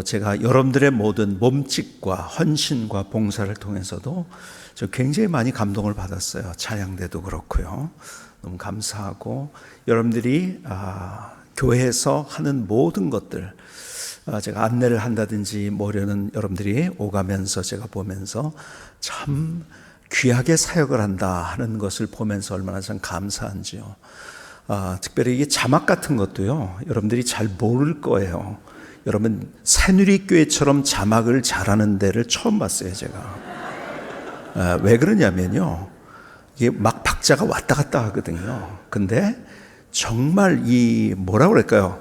또 제가 여러분들의 모든 몸짓과 헌신과 봉사를 통해서도 저 굉장히 많이 감동을 받았어요. 찬양대도 그렇고요. 너무 감사하고 여러분들이 교회에서 하는 모든 것들 제가 안내를 한다든지 뭐려는 여러분들이 오가면서 제가 보면서 참 귀하게 사역을 한다 하는 것을 보면서 얼마나 참 감사한지요. 특별히 이게 자막 같은 것도요, 여러분들이 잘 모를 거예요. 여러분, 새누리교회처럼 자막을 잘하는 데를 처음 봤어요, 제가. 왜 그러냐면요, 이게 막 박자가 왔다 갔다 하거든요. 근데 정말 이 뭐라고 그럴까요?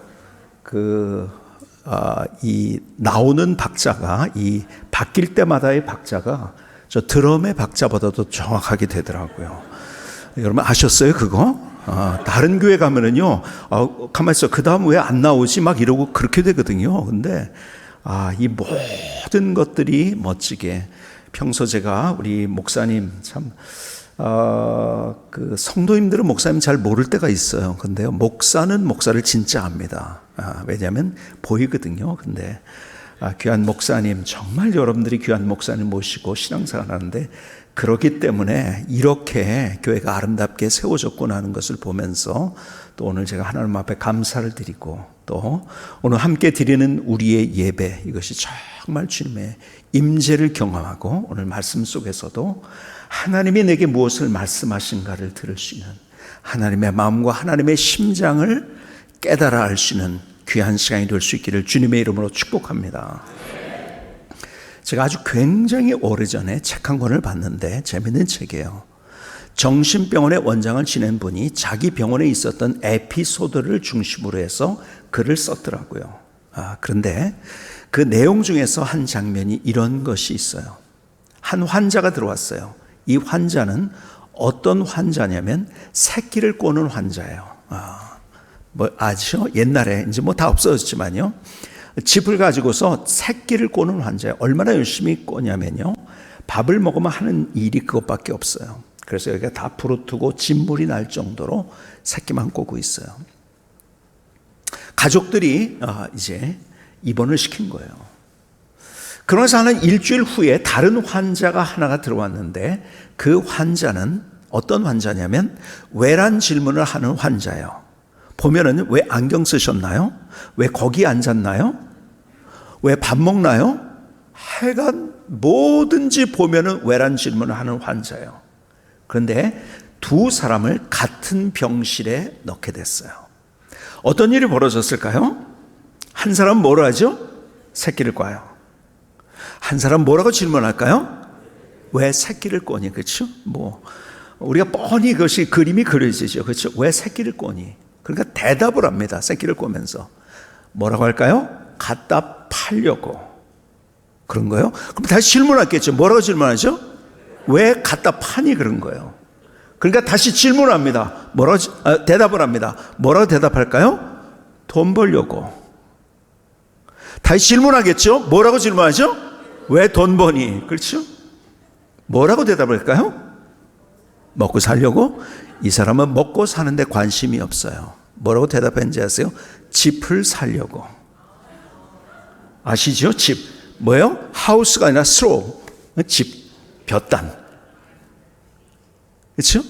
이 나오는 박자가, 이 바뀔 때마다의 박자가 저 드럼의 박자보다도 정확하게 되더라고요. 여러분 아셨어요, 그거? 다른 교회 가면은요, 가만히 있어. 그 다음 왜 안 나오지? 막 이러고 그렇게 되거든요. 근데, 이 모든 것들이 멋지게, 평소 제가 우리 목사님 참, 그 성도님들은 목사님 잘 모를 때가 있어요. 근데요, 목사는 목사를 진짜 압니다. 왜냐하면 보이거든요. 근데, 귀한 목사님, 정말 여러분들이 귀한 목사님 모시고 신앙생활 하는데, 그렇기 때문에 이렇게 교회가 아름답게 세워졌구나 하는 것을 보면서 또 오늘 제가 하나님 앞에 감사를 드리고 또 오늘 함께 드리는 우리의 예배, 이것이 정말 주님의 임재를 경험하고 오늘 말씀 속에서도 하나님이 내게 무엇을 말씀하신가를 들을 수 있는, 하나님의 마음과 하나님의 심장을 깨달아 알 수 있는 귀한 시간이 될 수 있기를 주님의 이름으로 축복합니다. 제가 아주 굉장히 오래전에 책 한 권을 봤는데 재밌는 책이에요. 정신병원의 원장을 지낸 분이 자기 병원에 있었던 에피소드를 중심으로 해서 글을 썼더라고요. 그런데 그 내용 중에서 한 장면이 이런 것이 있어요. 한 환자가 들어왔어요. 이 환자는 어떤 환자냐면 새끼를 꼬는 환자예요. 뭐 아시죠? 옛날에 이제 뭐 다 없어졌지만요. 짚을 가지고서 새끼를 꼬는 환자예요. 얼마나 열심히 꼬냐면요, 밥을 먹으면 하는 일이 그것밖에 없어요. 그래서 여기가 다 부르트고 진물이 날 정도로 새끼만 꼬고 있어요. 가족들이 이제 입원을 시킨 거예요. 그러면서 한 일주일 후에 다른 환자가 하나가 들어왔는데 그 환자는 어떤 환자냐면 외란 질문을 하는 환자예요. 보면은 왜 안경 쓰셨나요? 왜 거기 앉았나요? 왜 밥 먹나요? 하여간 뭐든지 보면은 외란 질문을 하는 환자예요. 그런데 두 사람을 같은 병실에 넣게 됐어요. 어떤 일이 벌어졌을까요? 한 사람은 뭐로 하죠? 새끼를 꽈요. 한 사람은 뭐라고 질문할까요? 왜 새끼를 꼬니? 그렇죠? 뭐 우리가 뻔히 그것이 그림이 그려지죠. 그렇죠? 왜 새끼를 꼬니? 그러니까 대답을 합니다. 새끼를 꼬면서. 뭐라고 할까요? 갖다 팔려고. 그런 거예요? 그럼 다시 질문하겠죠. 뭐라고 질문하죠? 왜 갖다 파니? 그런 거예요. 그러니까 다시 질문합니다. 대답을 합니다. 뭐라고 대답할까요? 돈 벌려고. 다시 질문하겠죠. 뭐라고 질문하죠? 왜 돈 버니? 그렇죠? 뭐라고 대답할까요? 먹고 살려고. 이 사람은 먹고 사는데 관심이 없어요. 뭐라고 대답했는지 아세요? 집을 살려고. 아시죠? 집. 뭐예요? 하우스가 아니라 스로. 집. 볕단. 그렇죠?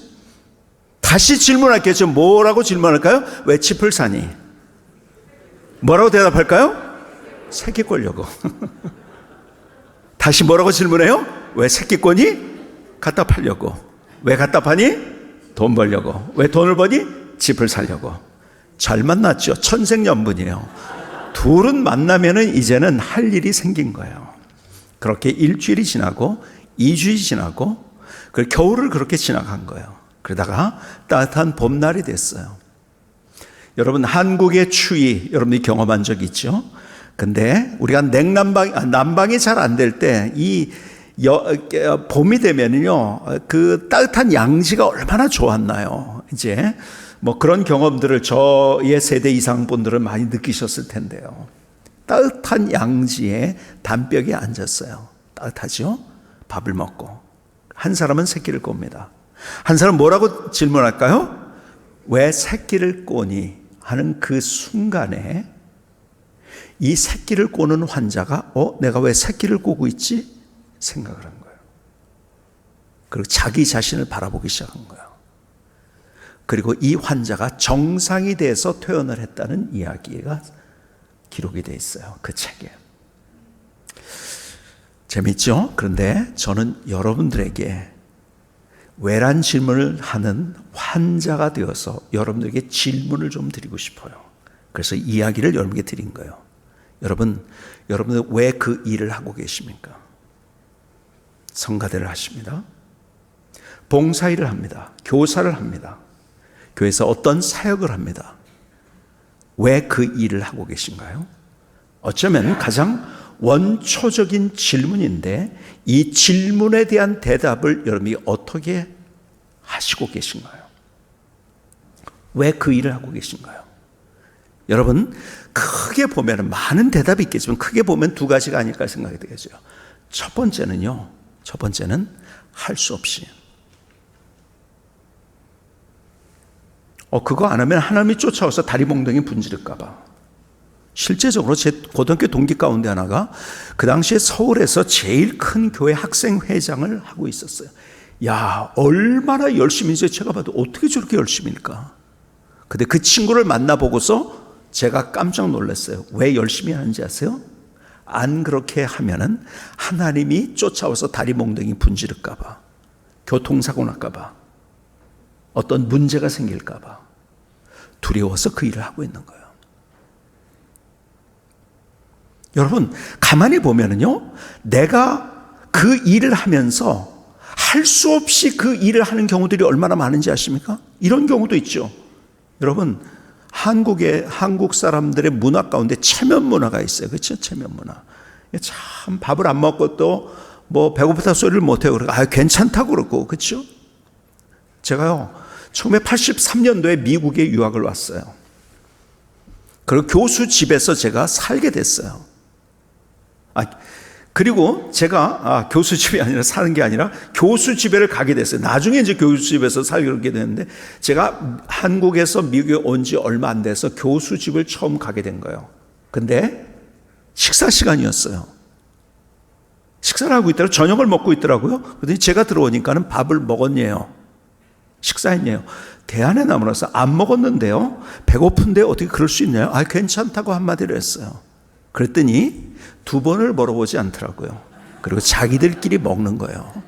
다시 질문할게요. 뭐라고 질문할까요? 왜 집을 사니? 뭐라고 대답할까요? 새끼 꼴려고. 다시 뭐라고 질문해요? 왜 새끼 꼬니? 갖다 팔려고. 왜 갖다 파니? 돈 벌려고. 왜 돈을 버니? 집을 살려고. 잘 만났죠. 천생연분이에요. 둘은 만나면은 이제는 할 일이 생긴 거예요. 그렇게 일주일이 지나고 2주일이 지나고 그 겨울을 그렇게 지나간 거예요. 그러다가 따뜻한 봄날이 됐어요. 여러분, 한국의 추위 여러분이 경험한 적 있죠? 근데 우리가 난방이 잘 안 될 때 봄이 되면요, 그 따뜻한 양지가 얼마나 좋았나요? 이제 뭐 그런 경험들을 저의 세대 이상 분들은 많이 느끼셨을 텐데요. 따뜻한 양지에 담벼락에 앉았어요. 따뜻하죠? 밥을 먹고. 한 사람은 새끼를 꼽니다. 한 사람은 뭐라고 질문할까요? 왜 새끼를 꼬니? 하는 그 순간에 이 새끼를 꼬는 환자가 내가 왜 새끼를 꼬고 있지? 생각을 한 거예요. 그리고 자기 자신을 바라보기 시작한 거예요. 그리고 이 환자가 정상이 돼서 퇴원을 했다는 이야기가 기록이 되어 있어요. 그 책에. 재밌죠? 그런데 저는 여러분들에게 외란 질문을 하는 환자가 되어서 여러분들에게 질문을 좀 드리고 싶어요. 그래서 이야기를 여러분에게 드린 거예요. 여러분들 왜 그 일을 하고 계십니까? 성가대를 하십니다. 봉사일을 합니다. 교사를 합니다. 교회에서 어떤 사역을 합니다. 왜 그 일을 하고 계신가요? 어쩌면 가장 원초적인 질문인데 이 질문에 대한 대답을 여러분이 어떻게 하시고 계신가요? 왜 그 일을 하고 계신가요? 여러분, 크게 보면 많은 대답이 있겠지만 크게 보면 두 가지가 아닐까 생각이 되겠죠. 첫 번째는 할 수 없이. 그거 안 하면 하나님이 쫓아와서 다리 몽둥이 분지를까 봐. 실제적으로 제 고등학교 동기 가운데 하나가 그 당시에 서울에서 제일 큰 교회 학생회장을 하고 있었어요. 야, 얼마나 열심히 했어요. 제가 봐도 어떻게 저렇게 열심히일까? 근데 그 친구를 만나보고서 제가 깜짝 놀랐어요. 왜 열심히 하는지 아세요? 안 그렇게 하면은 하나님이 쫓아와서 다리 몽둥이 분지를까 봐. 교통사고 날까 봐. 어떤 문제가 생길까 봐. 두려워서 그 일을 하고 있는 거예요. 여러분, 가만히 보면은요, 내가 그 일을 하면서 할 수 없이 그 일을 하는 경우들이 얼마나 많은지 아십니까? 이런 경우도 있죠. 여러분, 한국 사람들의 문화 가운데 체면 문화가 있어요. 그렇죠? 체면 문화. 참 밥을 안 먹고 또 배고프다 소리를 못해요. 그러니까 괜찮다고 그러고, 그렇죠? 제가요, 1983년도에 미국에 유학을 왔어요. 그리고 교수 집에서 제가 살게 됐어요. 그리고 제가 교수 집이 아니라 사는 게 아니라 교수 집에를 가게 됐어요. 나중에 이제 교수 집에서 살게 됐는데 제가 한국에서 미국에 온 지 얼마 안 돼서 교수 집을 처음 가게 된 거예요. 근데 식사 시간이었어요. 식사를 하고 있더라고요. 저녁을 먹고 있더라고요. 그런데 제가 들어오니까는 밥을 먹었네요. 식사했네요. 대안에 나무라서 안 먹었는데요. 배고픈데 어떻게 그럴 수 있나요? 괜찮다고 한마디를 했어요. 그랬더니 2번을 물어보지 않더라고요. 그리고 자기들끼리 먹는 거예요.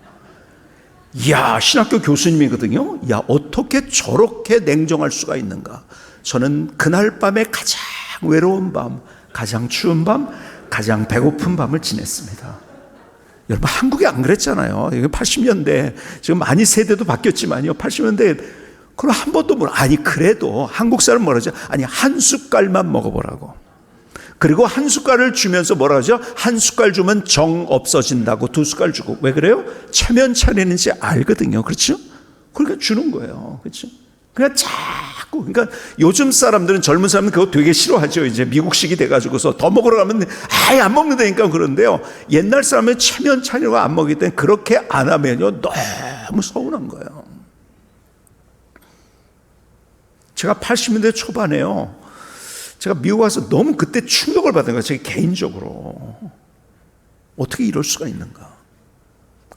이야, 신학교 교수님이거든요. 야, 어떻게 저렇게 냉정할 수가 있는가? 저는 그날 밤에 가장 외로운 밤, 가장 추운 밤, 가장 배고픈 밤을 지냈습니다. 여러분, 한국이 안 그랬잖아요. 80년대, 지금 많이 세대도 바뀌었지만요. 80년대, 그럼 한 번도 그래도 한국 사람 뭐라 하죠? 한 숟갈만 먹어보라고. 그리고 한 숟갈을 주면서 뭐라 하죠? 한 숟갈 주면 정 없어진다고 2숟갈 주고. 왜 그래요? 체면 차리는지 알거든요. 그렇죠? 그러니까 주는 거예요. 그렇죠? 그냥 자꾸, 그러니까 요즘 사람들은, 젊은 사람은 그거 되게 싫어하죠. 이제 미국식이 돼가지고서 더 먹으러 가면 안 먹는다니까 그러는데요. 옛날 사람은 체면 차리고 안 먹기 때문에 그렇게 안 하면요, 너무 서운한 거예요. 제가 80년대 초반에요, 제가 미국 와서 너무 그때 충격을 받은 거예요. 제가 개인적으로. 어떻게 이럴 수가 있는가.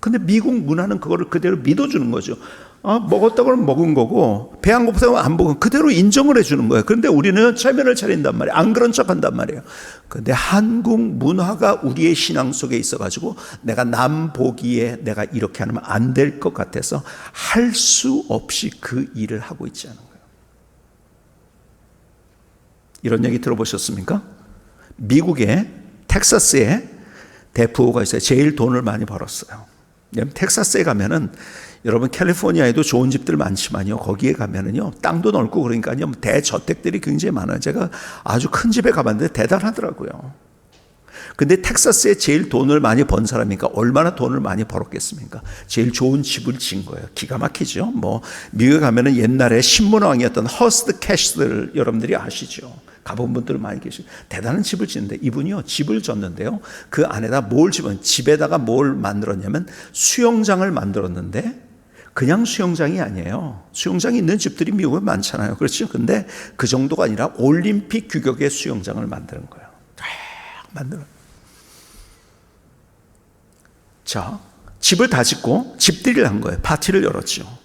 근데 미국 문화는 그거를 그대로 믿어주는 거죠. 먹었다고 하면 먹은 거고, 배 안 고프다고 안 먹은, 그대로 인정을 해주는 거예요. 그런데 우리는 체면을 차린단 말이에요. 안 그런 척 한단 말이에요. 그런데 한국 문화가 우리의 신앙 속에 있어가지고 내가 남 보기에 내가 이렇게 하면 안 될 것 같아서 할 수 없이 그 일을 하고 있지 않은 거예요. 이런 얘기 들어보셨습니까? 미국의 텍사스에 대부호가 있어요. 제일 돈을 많이 벌었어요. 텍사스에 가면은, 여러분 캘리포니아에도 좋은 집들 많지만요, 거기에 가면은요, 땅도 넓고 그러니까요, 대저택들이 굉장히 많아요. 제가 아주 큰 집에 가봤는데 대단하더라고요. 근데 텍사스에 제일 돈을 많이 번 사람이니까 얼마나 돈을 많이 벌었겠습니까? 제일 좋은 집을 지은 거예요. 기가 막히죠. 미국에 가면은 옛날에 신문왕이었던 허스트 캐시들 여러분들이 아시죠? 가본 분들 많이 계시고, 대단한 집을 짓는데, 이분이요, 집을 졌는데요, 그 안에다 집에다가 뭘 만들었냐면 수영장을 만들었는데, 그냥 수영장이 아니에요. 수영장이 있는 집들이 미국에 많잖아요. 그렇죠? 근데 그 정도가 아니라 올림픽 규격의 수영장을 만드는 거예요. 만들어. 자, 집을 다 짓고 집들이를 한 거예요. 파티를 열었죠.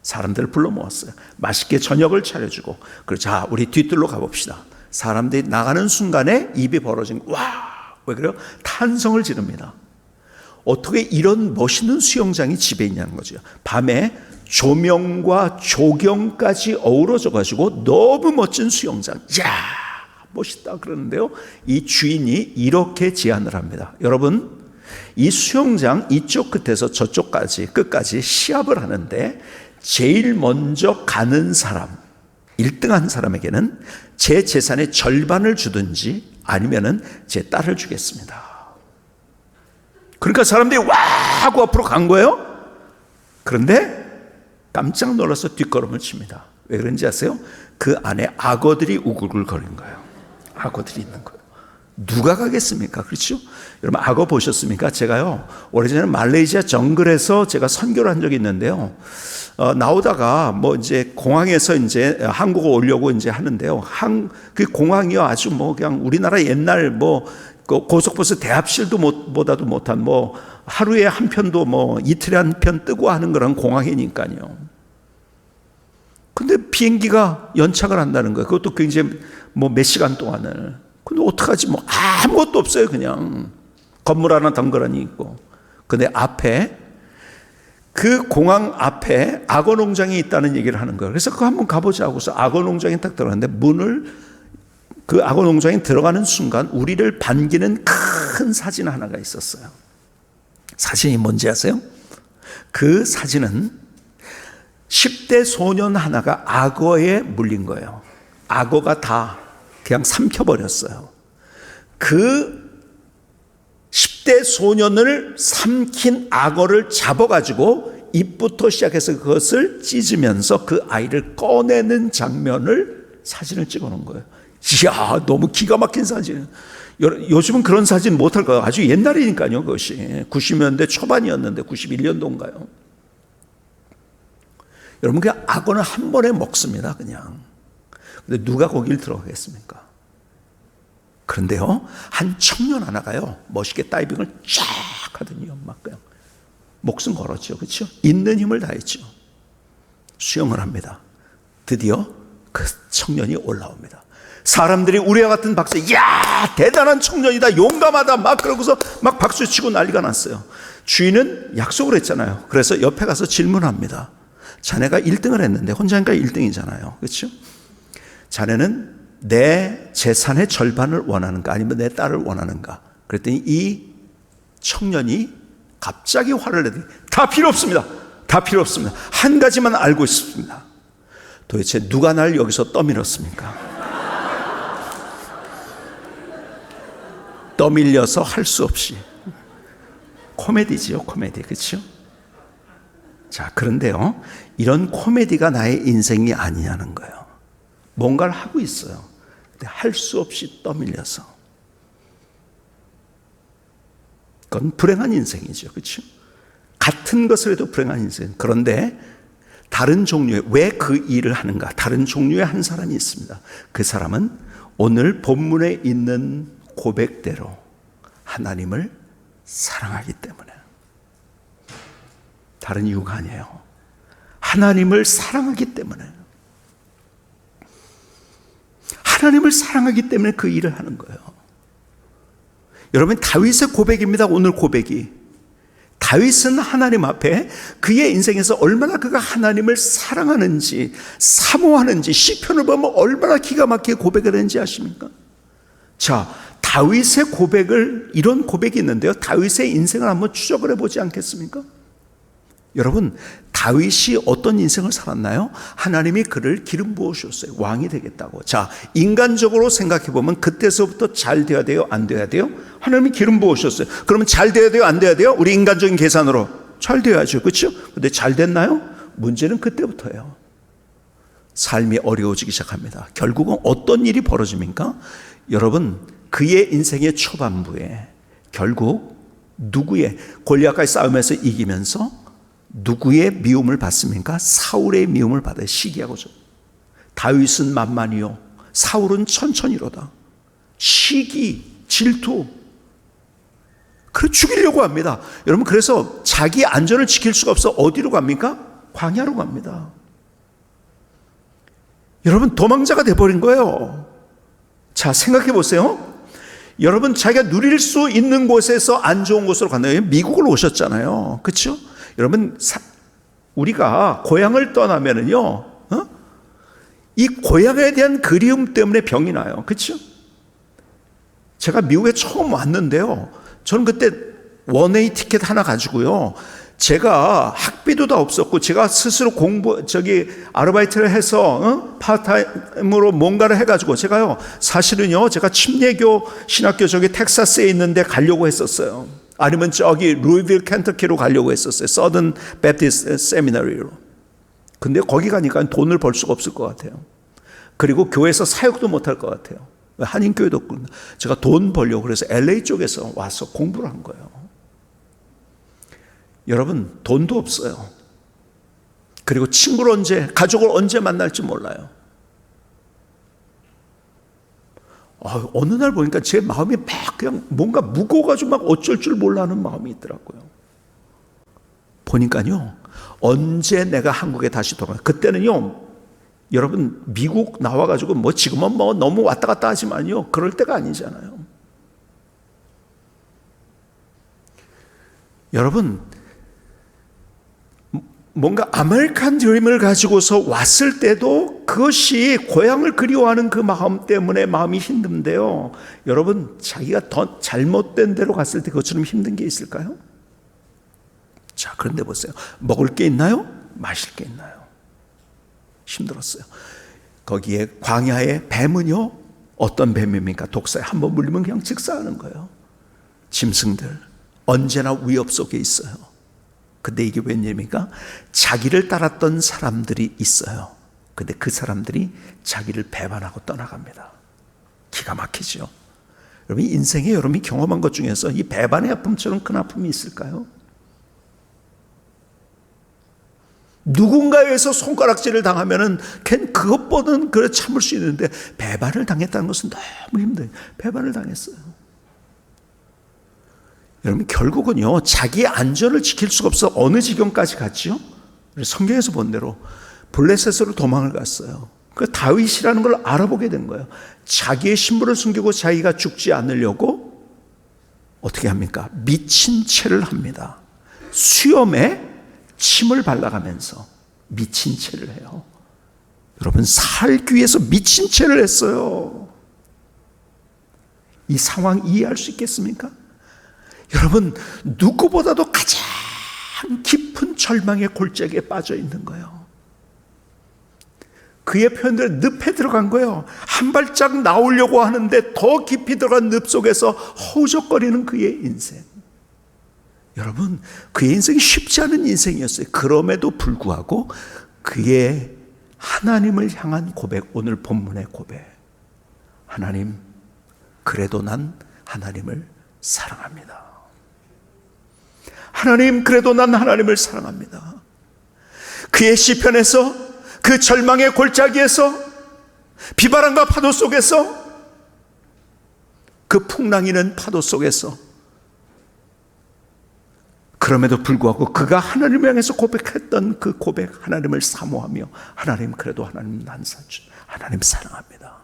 사람들을 불러 모았어요. 맛있게 저녁을 차려주고. 그리고 자, 우리 뒤뜰로 가봅시다. 사람들이 나가는 순간에 입이 벌어진 거. 와, 왜 그래요? 탄성을 지릅니다. 어떻게 이런 멋있는 수영장이 집에 있냐는 거죠. 밤에 조명과 조경까지 어우러져 가지고 너무 멋진 수영장. 이야, 멋있다 그러는데요. 이 주인이 이렇게 제안을 합니다. 여러분, 이 수영장 이쪽 끝에서 저쪽까지 끝까지 시합을 하는데 제일 먼저 가는 사람, 1등한 사람에게는 제 재산의 절반을 주든지 아니면은 제 딸을 주겠습니다. 그러니까 사람들이 와 하고 앞으로 간 거예요. 그런데 깜짝 놀라서 뒷걸음을 칩니다. 왜 그런지 아세요? 그 안에 악어들이 우글우글거리는 거예요. 악어들이 있는 거예요. 누가 가겠습니까? 그렇죠? 여러분, 악어 보셨습니까? 제가요, 오래전에 말레이시아 정글에서 제가 선교를 한 적이 있는데요. 나오다가 뭐 이제 공항에서 이제 한국에 오려고 이제 하는데요. 그 공항이요, 아주 뭐 그냥 우리나라 옛날 뭐 고속버스 대합실도 보다도 못한 뭐 하루에 한 편도 뭐 이틀에 한 편 뜨고 하는 그런 공항이니까요. 근데 비행기가 연착을 한다는 거예요. 그것도 굉장히 뭐 몇 시간 동안을. 근데 어떡하지? 뭐 아무것도 없어요. 그냥 건물 하나 덩그러니 있고. 근데 앞에 그 공항 앞에 악어 농장이 있다는 얘기를 하는 거예요. 그래서 그거 한번 가보자고 해서 악어 농장에 딱 들어갔는데 문을 그 악어 농장에 들어가는 순간 우리를 반기는 큰 사진 하나가 있었어요. 사진이 뭔지 아세요? 그 사진은 10대 소년 하나가 악어에 물린 거예요. 악어가 다 그냥 삼켜버렸어요. 그 10대 소년을 삼킨 악어를 잡아가지고 입부터 시작해서 그것을 찢으면서 그 아이를 꺼내는 장면을 사진을 찍어놓은 거예요. 이야, 너무 기가 막힌 사진. 요즘은 그런 사진 못할 거예요. 아주 옛날이니까요, 그것이. 90년대 초반이었는데, 91년도인가요? 여러분, 그냥 악어는 한 번에 먹습니다, 그냥. 근데 누가 거길 들어가겠습니까? 그런데요, 한 청년 하나가요, 멋있게 다이빙을 쫙 하더니요, 막 그냥 목숨 걸었죠, 그렇죠? 있는 힘을 다했죠. 수영을 합니다. 드디어 그 청년이 올라옵니다. 사람들이 우리와 같은 박수, 이야, 대단한 청년이다, 용감하다, 막 그러고서 막 박수 치고 난리가 났어요. 주인은 약속을 했잖아요. 그래서 옆에 가서 질문합니다. 자네가 1등을 했는데 혼자니까 1등이잖아요. 그렇죠? 자네는 내 재산의 절반을 원하는가 아니면 내 딸을 원하는가? 그랬더니 이 청년이 갑자기 화를 내더니 다 필요 없습니다. 다 필요 없습니다. 한 가지만 알고 싶습니다. 도대체 누가 날 여기서 떠밀었습니까? 떠밀려서 할 수 없이. 코미디지요, 코미디. 그렇죠? 자, 그런데요, 이런 코미디가 나의 인생이 아니냐는 거예요. 뭔가를 하고 있어요. 근데 할 수 없이 떠밀려서. 그건 불행한 인생이죠. 그렇죠? 같은 것을 해도 불행한 인생. 그런데 다른 종류의, 왜 그 일을 하는가? 다른 종류의 한 사람이 있습니다. 그 사람은 오늘 본문에 있는 고백대로 하나님을 사랑하기 때문에. 다른 이유가 아니에요. 하나님을 사랑하기 때문에. 하나님을 사랑하기 때문에 그 일을 하는 거예요. 여러분, 다윗의 고백입니다. 오늘 고백이. 다윗은 하나님 앞에 그의 인생에서 얼마나 그가 하나님을 사랑하는지, 사모하는지 시편을 보면 얼마나 기가 막히게 고백을 했는지 아십니까? 자, 다윗의 고백을, 이런 고백이 있는데요, 다윗의 인생을 한번 추적을 해보지 않겠습니까? 여러분, 다윗이 어떤 인생을 살았나요? 하나님이 그를 기름 부으셨어요. 왕이 되겠다고. 자, 인간적으로 생각해 보면 그때서부터 잘 돼야 돼요? 안 돼야 돼요? 하나님이 기름 부으셨어요. 그러면 잘 돼야 돼요? 안 돼야 돼요? 우리 인간적인 계산으로 잘 돼야죠. 그렇죠? 근데 잘 됐나요? 문제는 그때부터예요. 삶이 어려워지기 시작합니다. 결국은 어떤 일이 벌어집니까? 여러분, 그의 인생의 초반부에 결국 누구의, 골리앗과의 싸움에서 이기면서 누구의 미움을 받습니까? 사울의 미움을 받아요. 시기하고죠. 다윗은 만만히요, 사울은 천천히로다. 시기, 질투, 그래 죽이려고 합니다. 여러분, 그래서 자기 안전을 지킬 수가 없어 어디로 갑니까? 광야로 갑니다. 여러분, 도망자가 돼버린 거예요. 자, 생각해 보세요. 여러분, 자기가 누릴 수 있는 곳에서 안 좋은 곳으로 간다고요. 미국을 오셨잖아요. 그렇죠? 여러분, 우리가 고향을 떠나면은요, 이 고향에 대한 그리움 때문에 병이 나요. 그렇죠? 제가 미국에 처음 왔는데요, 저는 그때 원웨이 티켓 하나 가지고요, 제가 학비도 다 없었고 제가 스스로 아르바이트를 해서 파트타임으로 뭔가를 해가지고 제가요, 사실은요, 제가 침례교 신학교 텍사스에 있는데 가려고 했었어요. 아니면 루이빌 켄터키로 가려고 했었어요. 서든 베프티스트 세미나리로. 근데 거기 가니까 돈을 벌 수가 없을 것 같아요. 그리고 교회에서 사역도 못할 것 같아요. 한인교회도 없고. 제가 돈 벌려고 그래서 LA 쪽에서 와서 공부를 한 거예요. 여러분, 돈도 없어요. 그리고 가족을 언제 만날지 몰라요. 어느 날 보니까 제 마음이 막 그냥 뭔가 무거워가지고 막 어쩔 줄 몰라 하는 마음이 있더라고요. 보니까요, 언제 내가 한국에 다시 그때는요, 여러분, 미국 나와가지고 지금은 너무 왔다 갔다 하지만요, 그럴 때가 아니잖아요. 여러분, 뭔가 아메리칸 드림을 가지고서 왔을 때도 그것이 고향을 그리워하는 그 마음 때문에 마음이 힘든데요, 여러분, 자기가 더 잘못된 데로 갔을 때 그것처럼 힘든 게 있을까요? 자, 그런데 보세요. 먹을 게 있나요? 마실 게 있나요? 힘들었어요. 거기에 광야의 뱀은요, 어떤 뱀입니까? 독사에 한번 물리면 그냥 즉사하는 거예요. 짐승들 언제나 위협 속에 있어요. 근데 이게 웬일입니까? 자기를 따랐던 사람들이 있어요. 근데 그 사람들이 자기를 배반하고 떠나갑니다. 기가 막히죠. 여러분, 인생에 여러분이 경험한 것 중에서 이 배반의 아픔처럼 큰 아픔이 있을까요? 누군가에 의해서 손가락질을 당하면은 그것보다는 참을 수 있는데, 배반을 당했다는 것은 너무 힘들어요. 배반을 당했어요. 여러분, 결국은요, 자기의 안전을 지킬 수가 없어 어느 지경까지 갔죠? 성경에서 본 대로 블레셋으로 도망을 갔어요. 그 다윗이라는 걸 알아보게 된 거예요. 자기의 신분을 숨기고 자기가 죽지 않으려고 어떻게 합니까? 미친 채를 합니다. 수염에 침을 발라가면서 미친 채를 해요. 여러분, 살기 위해서 미친 채를 했어요. 이 상황 이해할 수 있겠습니까? 여러분, 누구보다도 가장 깊은 절망의 골짜기에 빠져 있는 거예요. 그의 표현대로 늪에 들어간 거예요. 한 발짝 나오려고 하는데 더 깊이 들어간 늪 속에서 허우적거리는 그의 인생. 여러분, 그의 인생이 쉽지 않은 인생이었어요. 그럼에도 불구하고 그의 하나님을 향한 고백, 오늘 본문의 고백. 하나님, 그래도 난 하나님을 사랑합니다. 하나님, 그래도 난 하나님을 사랑합니다. 그의 시편에서, 그 절망의 골짜기에서, 비바람과 파도 속에서, 그 풍랑이는 파도 속에서, 그럼에도 불구하고 그가 하나님을 향해서 고백했던 그 고백, 하나님을 사모하며, 하나님, 그래도 하나님 하나님 사랑합니다.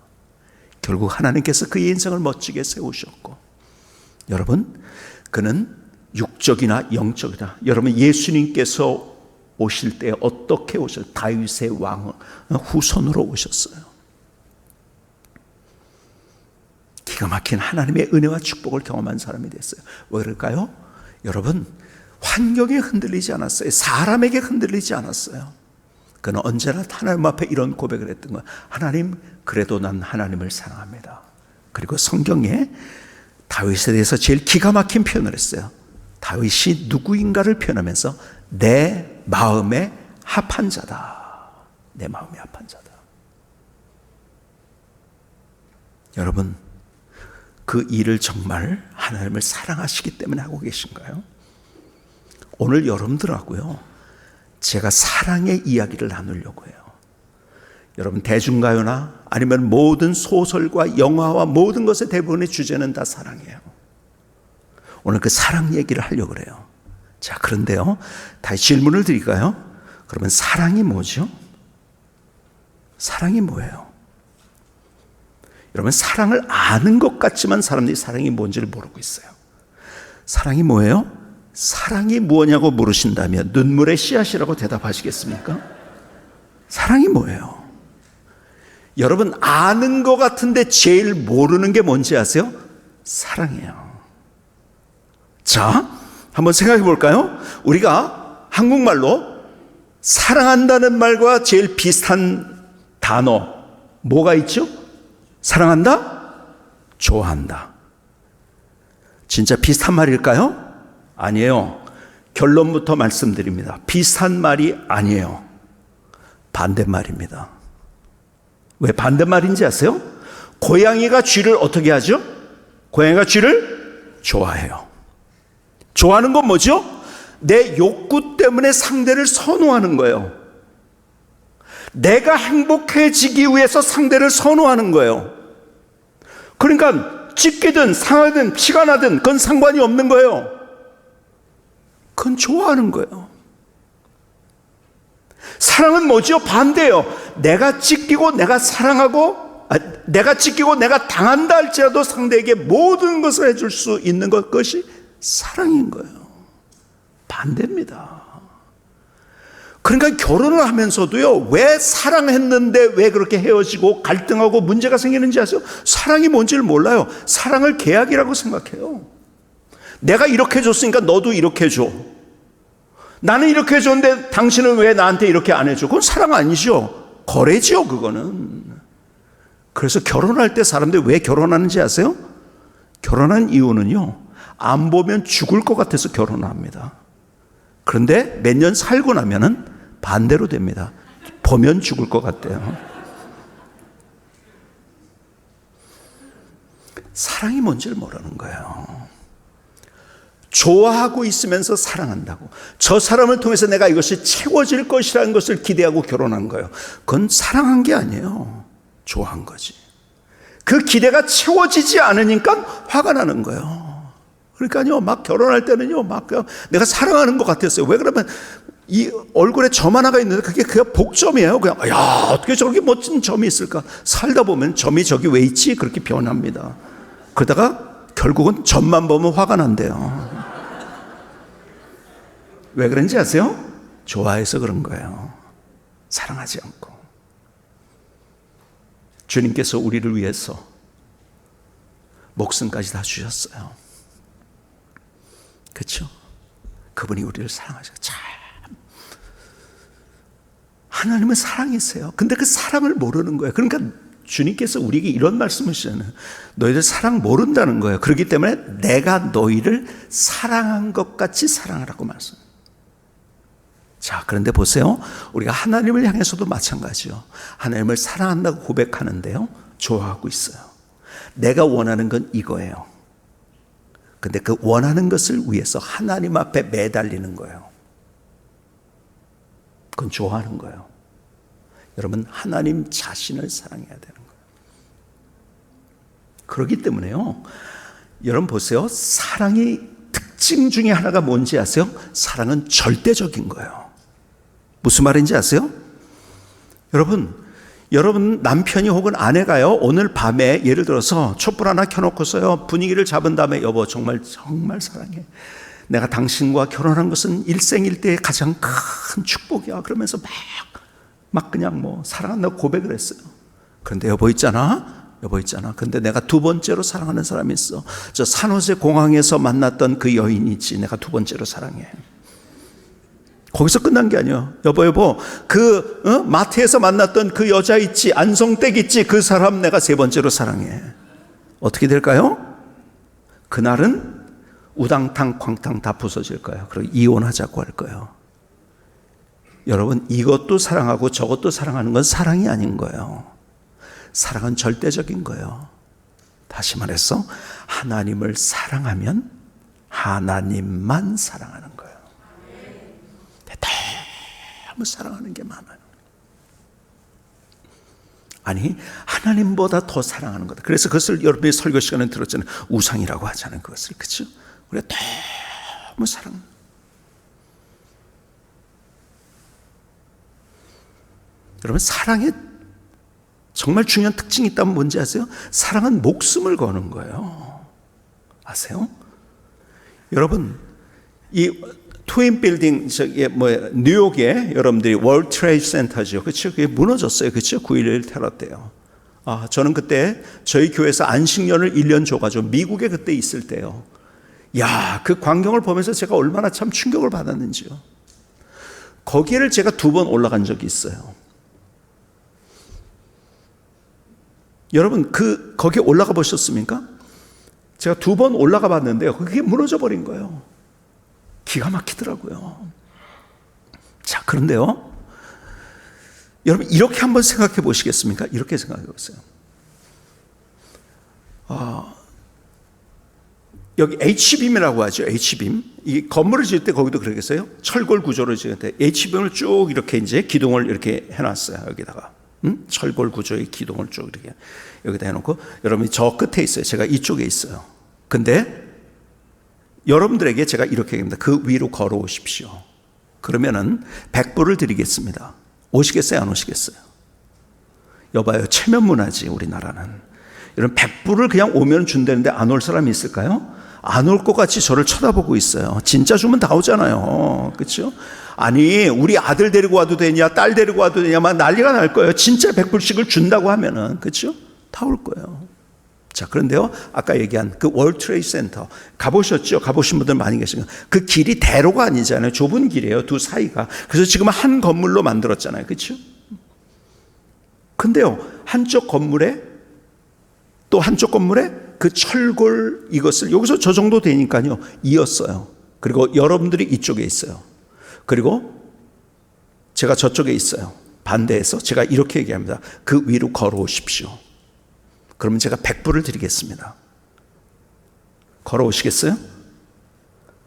결국 하나님께서 그의 인생을 멋지게 세우셨고, 여러분, 그는 육적이나 영적이나, 여러분, 예수님께서 오실 때 어떻게 오셨어요? 다윗의 왕 후손으로 오셨어요. 기가 막힌 하나님의 은혜와 축복을 경험한 사람이 됐어요. 왜 그럴까요? 여러분, 환경에 흔들리지 않았어요. 사람에게 흔들리지 않았어요. 그는 언제나 하나님 앞에 이런 고백을 했던 거예요. 하나님, 그래도 난 하나님을 사랑합니다. 그리고 성경에 다윗에 대해서 제일 기가 막힌 표현을 했어요. 다윗이 누구인가를 표현하면서 내 마음에 합한 자다. 내 마음에 합한 자다. 여러분, 그 일을 정말 하나님을 사랑하시기 때문에 하고 계신가요? 오늘 여러분들하고요, 제가 사랑의 이야기를 나누려고 해요. 여러분, 대중가요나 아니면 모든 소설과 영화와 모든 것의 대부분의 주제는 다 사랑이에요. 오늘 그 사랑 얘기를 하려고 그래요. 자, 그런데요, 다시 질문을 드릴까요? 그러면 사랑이 뭐죠? 사랑이 뭐예요? 여러분, 사랑을 아는 것 같지만 사람들이 사랑이 뭔지를 모르고 있어요. 사랑이 뭐예요? 사랑이 뭐냐고 물으신다면 눈물의 씨앗이라고 대답하시겠습니까? 사랑이 뭐예요? 여러분, 아는 것 같은데 제일 모르는 게 뭔지 아세요? 사랑이에요. 자, 한번 생각해 볼까요? 우리가 한국말로 사랑한다는 말과 제일 비슷한 단어 뭐가 있죠? 사랑한다? 좋아한다. 진짜 비슷한 말일까요? 아니에요. 결론부터 말씀드립니다. 비슷한 말이 아니에요. 반대말입니다. 왜 반대말인지 아세요? 고양이가 쥐를 어떻게 하죠? 고양이가 쥐를 좋아해요. 좋아하는 건 뭐죠? 내 욕구 때문에 상대를 선호하는 거예요. 내가 행복해지기 위해서 상대를 선호하는 거예요. 그러니까 찢기든 상하든 피가 나든 그건 상관이 없는 거예요. 그건 좋아하는 거예요. 사랑은 뭐죠? 반대예요. 내가 찢기고 내가 사랑하고 내가 찢기고 내가 당한다 할지라도 상대에게 모든 것을 해줄 수 있는 것이 사랑인 거예요. 반대입니다. 그러니까 결혼을 하면서도요, 왜 사랑했는데 왜 그렇게 헤어지고 갈등하고 문제가 생기는지 아세요? 사랑이 뭔지를 몰라요. 사랑을 계약이라고 생각해요. 내가 이렇게 해줬으니까 너도 이렇게 해줘. 나는 이렇게 해줬는데 당신은 왜 나한테 이렇게 안 해줘? 그건 사랑 아니죠. 거래죠, 그거는. 그래서 결혼할 때 사람들이 왜 결혼하는지 아세요? 결혼한 이유는요, 안 보면 죽을 것 같아서 결혼합니다. 그런데 몇 년 살고 나면은 반대로 됩니다. 보면 죽을 것 같대요. 사랑이 뭔지를 모르는 거예요. 좋아하고 있으면서 사랑한다고. 저 사람을 통해서 내가 이것이 채워질 것이라는 것을 기대하고 결혼한 거예요. 그건 사랑한 게 아니에요. 좋아한 거지. 그 기대가 채워지지 않으니까 화가 나는 거예요. 그러니까요, 막 결혼할 때는요, 막 내가 사랑하는 것 같았어요. 왜 그러면 이 얼굴에 점 하나가 있는데 그게 그냥 복점이에요. 그냥, 야, 어떻게 저렇게 멋진 점이 있을까? 살다 보면 점이 저기 왜 있지? 그렇게 변합니다. 그러다가 결국은 점만 보면 화가 난대요. 왜 그런지 아세요? 좋아해서 그런 거예요. 사랑하지 않고. 주님께서 우리를 위해서 목숨까지 다 주셨어요. 그렇죠? 그분이 우리를 사랑하셔서 참 하나님은 사랑이세요. 근데 그 사랑을 모르는 거예요. 그러니까 주님께서 우리에게 이런 말씀을 하시잖아요. 너희들 사랑 모른다는 거예요. 그렇기 때문에 내가 너희를 사랑한 것 같이 사랑하라고 말씀해요. 자, 그런데 보세요. 우리가 하나님을 향해서도 마찬가지요. 하나님을 사랑한다고 고백하는데요, 좋아하고 있어요. 내가 원하는 건 이거예요. 근데 그 원하는 것을 위해서 하나님 앞에 매달리는 거예요. 그건 좋아하는 거예요. 여러분, 하나님 자신을 사랑해야 되는 거예요. 그렇기 때문에요, 여러분 보세요. 사랑의 특징 중에 하나가 뭔지 아세요? 사랑은 절대적인 거예요. 무슨 말인지 아세요? 여러분 남편이 혹은 아내가요, 오늘 밤에 예를 들어서 촛불 하나 켜놓고서요, 분위기를 잡은 다음에 여보 정말 사랑해. 내가 당신과 결혼한 것은 일생일대의 가장 큰 축복이야. 그러면서 막 그냥 뭐 사랑한다고 고백을 했어요. 그런데 여보 있잖아. 근데 내가 두 번째로 사랑하는 사람이 있어. 저 산호세 공항에서 만났던 그 여인이 있지. 내가 두 번째로 사랑해. 거기서 끝난 게 아니야. 여보, 마트에서 만났던 그 여자 있지, 안성댁 있지, 그 사람 내가 세 번째로 사랑해. 어떻게 될까요? 그날은 우당탕 쾅탕 다 부서질 거예요. 그리고 이혼하자고 할 거예요. 여러분, 이것도 사랑하고 저것도 사랑하는 건 사랑이 아닌 거예요. 사랑은 절대적인 거예요. 다시 말해서 하나님을 사랑하면 하나님만 사랑하는 거예요. 너무 사랑하는 게 많아요. 아니, 하나님보다 더 사랑하는 거다. 그래서 그것을 여러분이 설교 시간에 들었잖아요. 우상이라고 하잖아요. 그것을. 그렇죠? 우리가 너무 사랑. 여러분, 사랑의 정말 중요한 특징이 있다면 뭔지 아세요? 사랑은 목숨을 거는 거예요. 아세요? 여러분, 이 트윈 빌딩, 뉴욕에 여러분들이 월드 트레이드 센터죠. 그렇죠? 그게 무너졌어요. 그렇죠? 9.11 테러 때요. 저는 그때 저희 교회에서 안식년을 1년 줘가지고 미국에 그때 있을 때요. 야, 그 광경을 보면서 제가 얼마나 참 충격을 받았는지요. 거기를 제가 2번 올라간 적이 있어요. 여러분, 거기에 올라가 보셨습니까? 제가 2번 올라가 봤는데요. 그게 무너져 버린 거예요. 기가 막히더라고요. 자, 그런데요. 여러분, 이렇게 한번 생각해 보시겠습니까? 이렇게 생각해 보세요. 여기 H빔이라고 하죠. H빔. 이 건물을 지을 때 거기도 그러겠어요? 철골 구조를 지을 때 H빔을 쭉 이렇게 이제 기둥을 이렇게 해놨어요. 여기다가. 철골 구조의 기둥을 쭉 이렇게 여기다 해놓고, 여러분이 저 끝에 있어요. 제가 이쪽에 있어요. 근데 여러분들에게 제가 이렇게 얘기합니다. 그 위로 걸어오십시오. 그러면은 100불을 드리겠습니다. 오시겠어요? 안 오시겠어요? 여봐요. 체면 문화지, 우리나라는. 여러분, 100불을 그냥 오면 준다는데 안 올 사람이 있을까요? 안 올 것 같이 저를 쳐다보고 있어요. 진짜 주면 다 오잖아요. 그렇죠? 아니, 우리 아들 데리고 와도 되냐, 딸 데리고 와도 되냐, 막 난리가 날 거예요. 진짜 100불씩을 준다고 하면은. 그렇죠? 다 올 거예요. 자, 그런데요, 아까 얘기한 그 월드 트레이드 센터 가보셨죠? 가보신 분들 많이 계신가요? 그 길이 대로가 아니잖아요. 좁은 길이에요, 두 사이가. 그래서 지금 한 건물로 만들었잖아요. 그렇죠? 근데요, 한쪽 건물에 또 한쪽 건물에 그 철골 이것을 여기서 저 정도 되니까요, 이었어요. 그리고 여러분들이 이쪽에 있어요. 그리고 제가 저쪽에 있어요. 반대해서 제가 이렇게 얘기합니다. 그 위로 걸어오십시오. 그러면 제가 100불을 드리겠습니다. 걸어오시겠어요?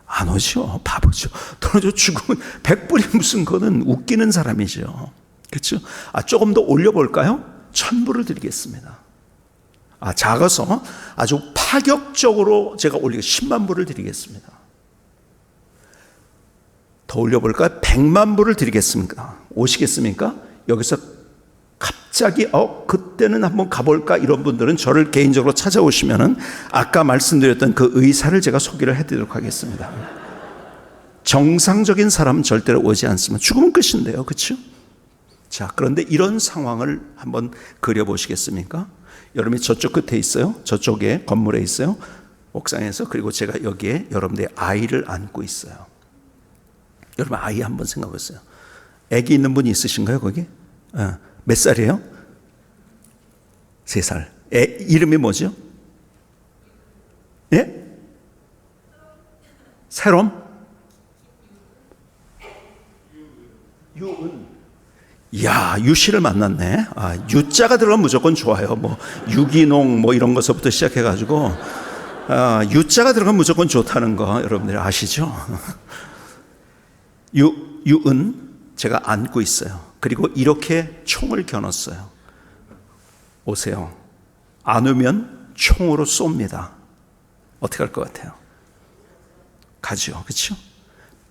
안 오죠. 바보죠. 떨어져 죽으면 100불이 무슨 거는 웃기는 사람이죠. 그렇죠? 조금 더 올려볼까요? 1000불을 드리겠습니다. 작아서 아주 파격적으로 제가 올리고 10만 불을 드리겠습니다. 더 올려볼까요? 100만 불을 드리겠습니까? 오시겠습니까? 여기서 갑자기 그때는 한번 가볼까, 이런 분들은 저를 개인적으로 찾아오시면은 아까 말씀드렸던 그 의사를 제가 소개를 해드리도록 하겠습니다. 정상적인 사람은 절대로 오지 않습니다. 죽으면 끝인데요. 그렇죠? 자, 그런데 이런 상황을 한번 그려보시겠습니까? 여러분이 저쪽 끝에 있어요. 저쪽에 건물에 있어요. 옥상에서. 그리고 제가 여기에 여러분들의 아이를 안고 있어요. 여러분, 아이 한번 생각해 보세요. 아기 있는 분이 있으신가요, 거기? 몇 살이에요? 3살. 이름이 뭐죠? 예? 새롬? 유은. 이야, 유씨를 만났네. 유자가 들어가면 무조건 좋아요. 뭐 유기농 뭐 이런 것부터 시작해가지고 유자가 들어가면 무조건 좋다는 거 여러분들이 아시죠? 유은 제가 안고 있어요. 그리고 이렇게 총을 겨눴어요. 오세요. 안 오면 총으로 쏩니다. 어떻게 할 것 같아요? 가죠. 그렇죠?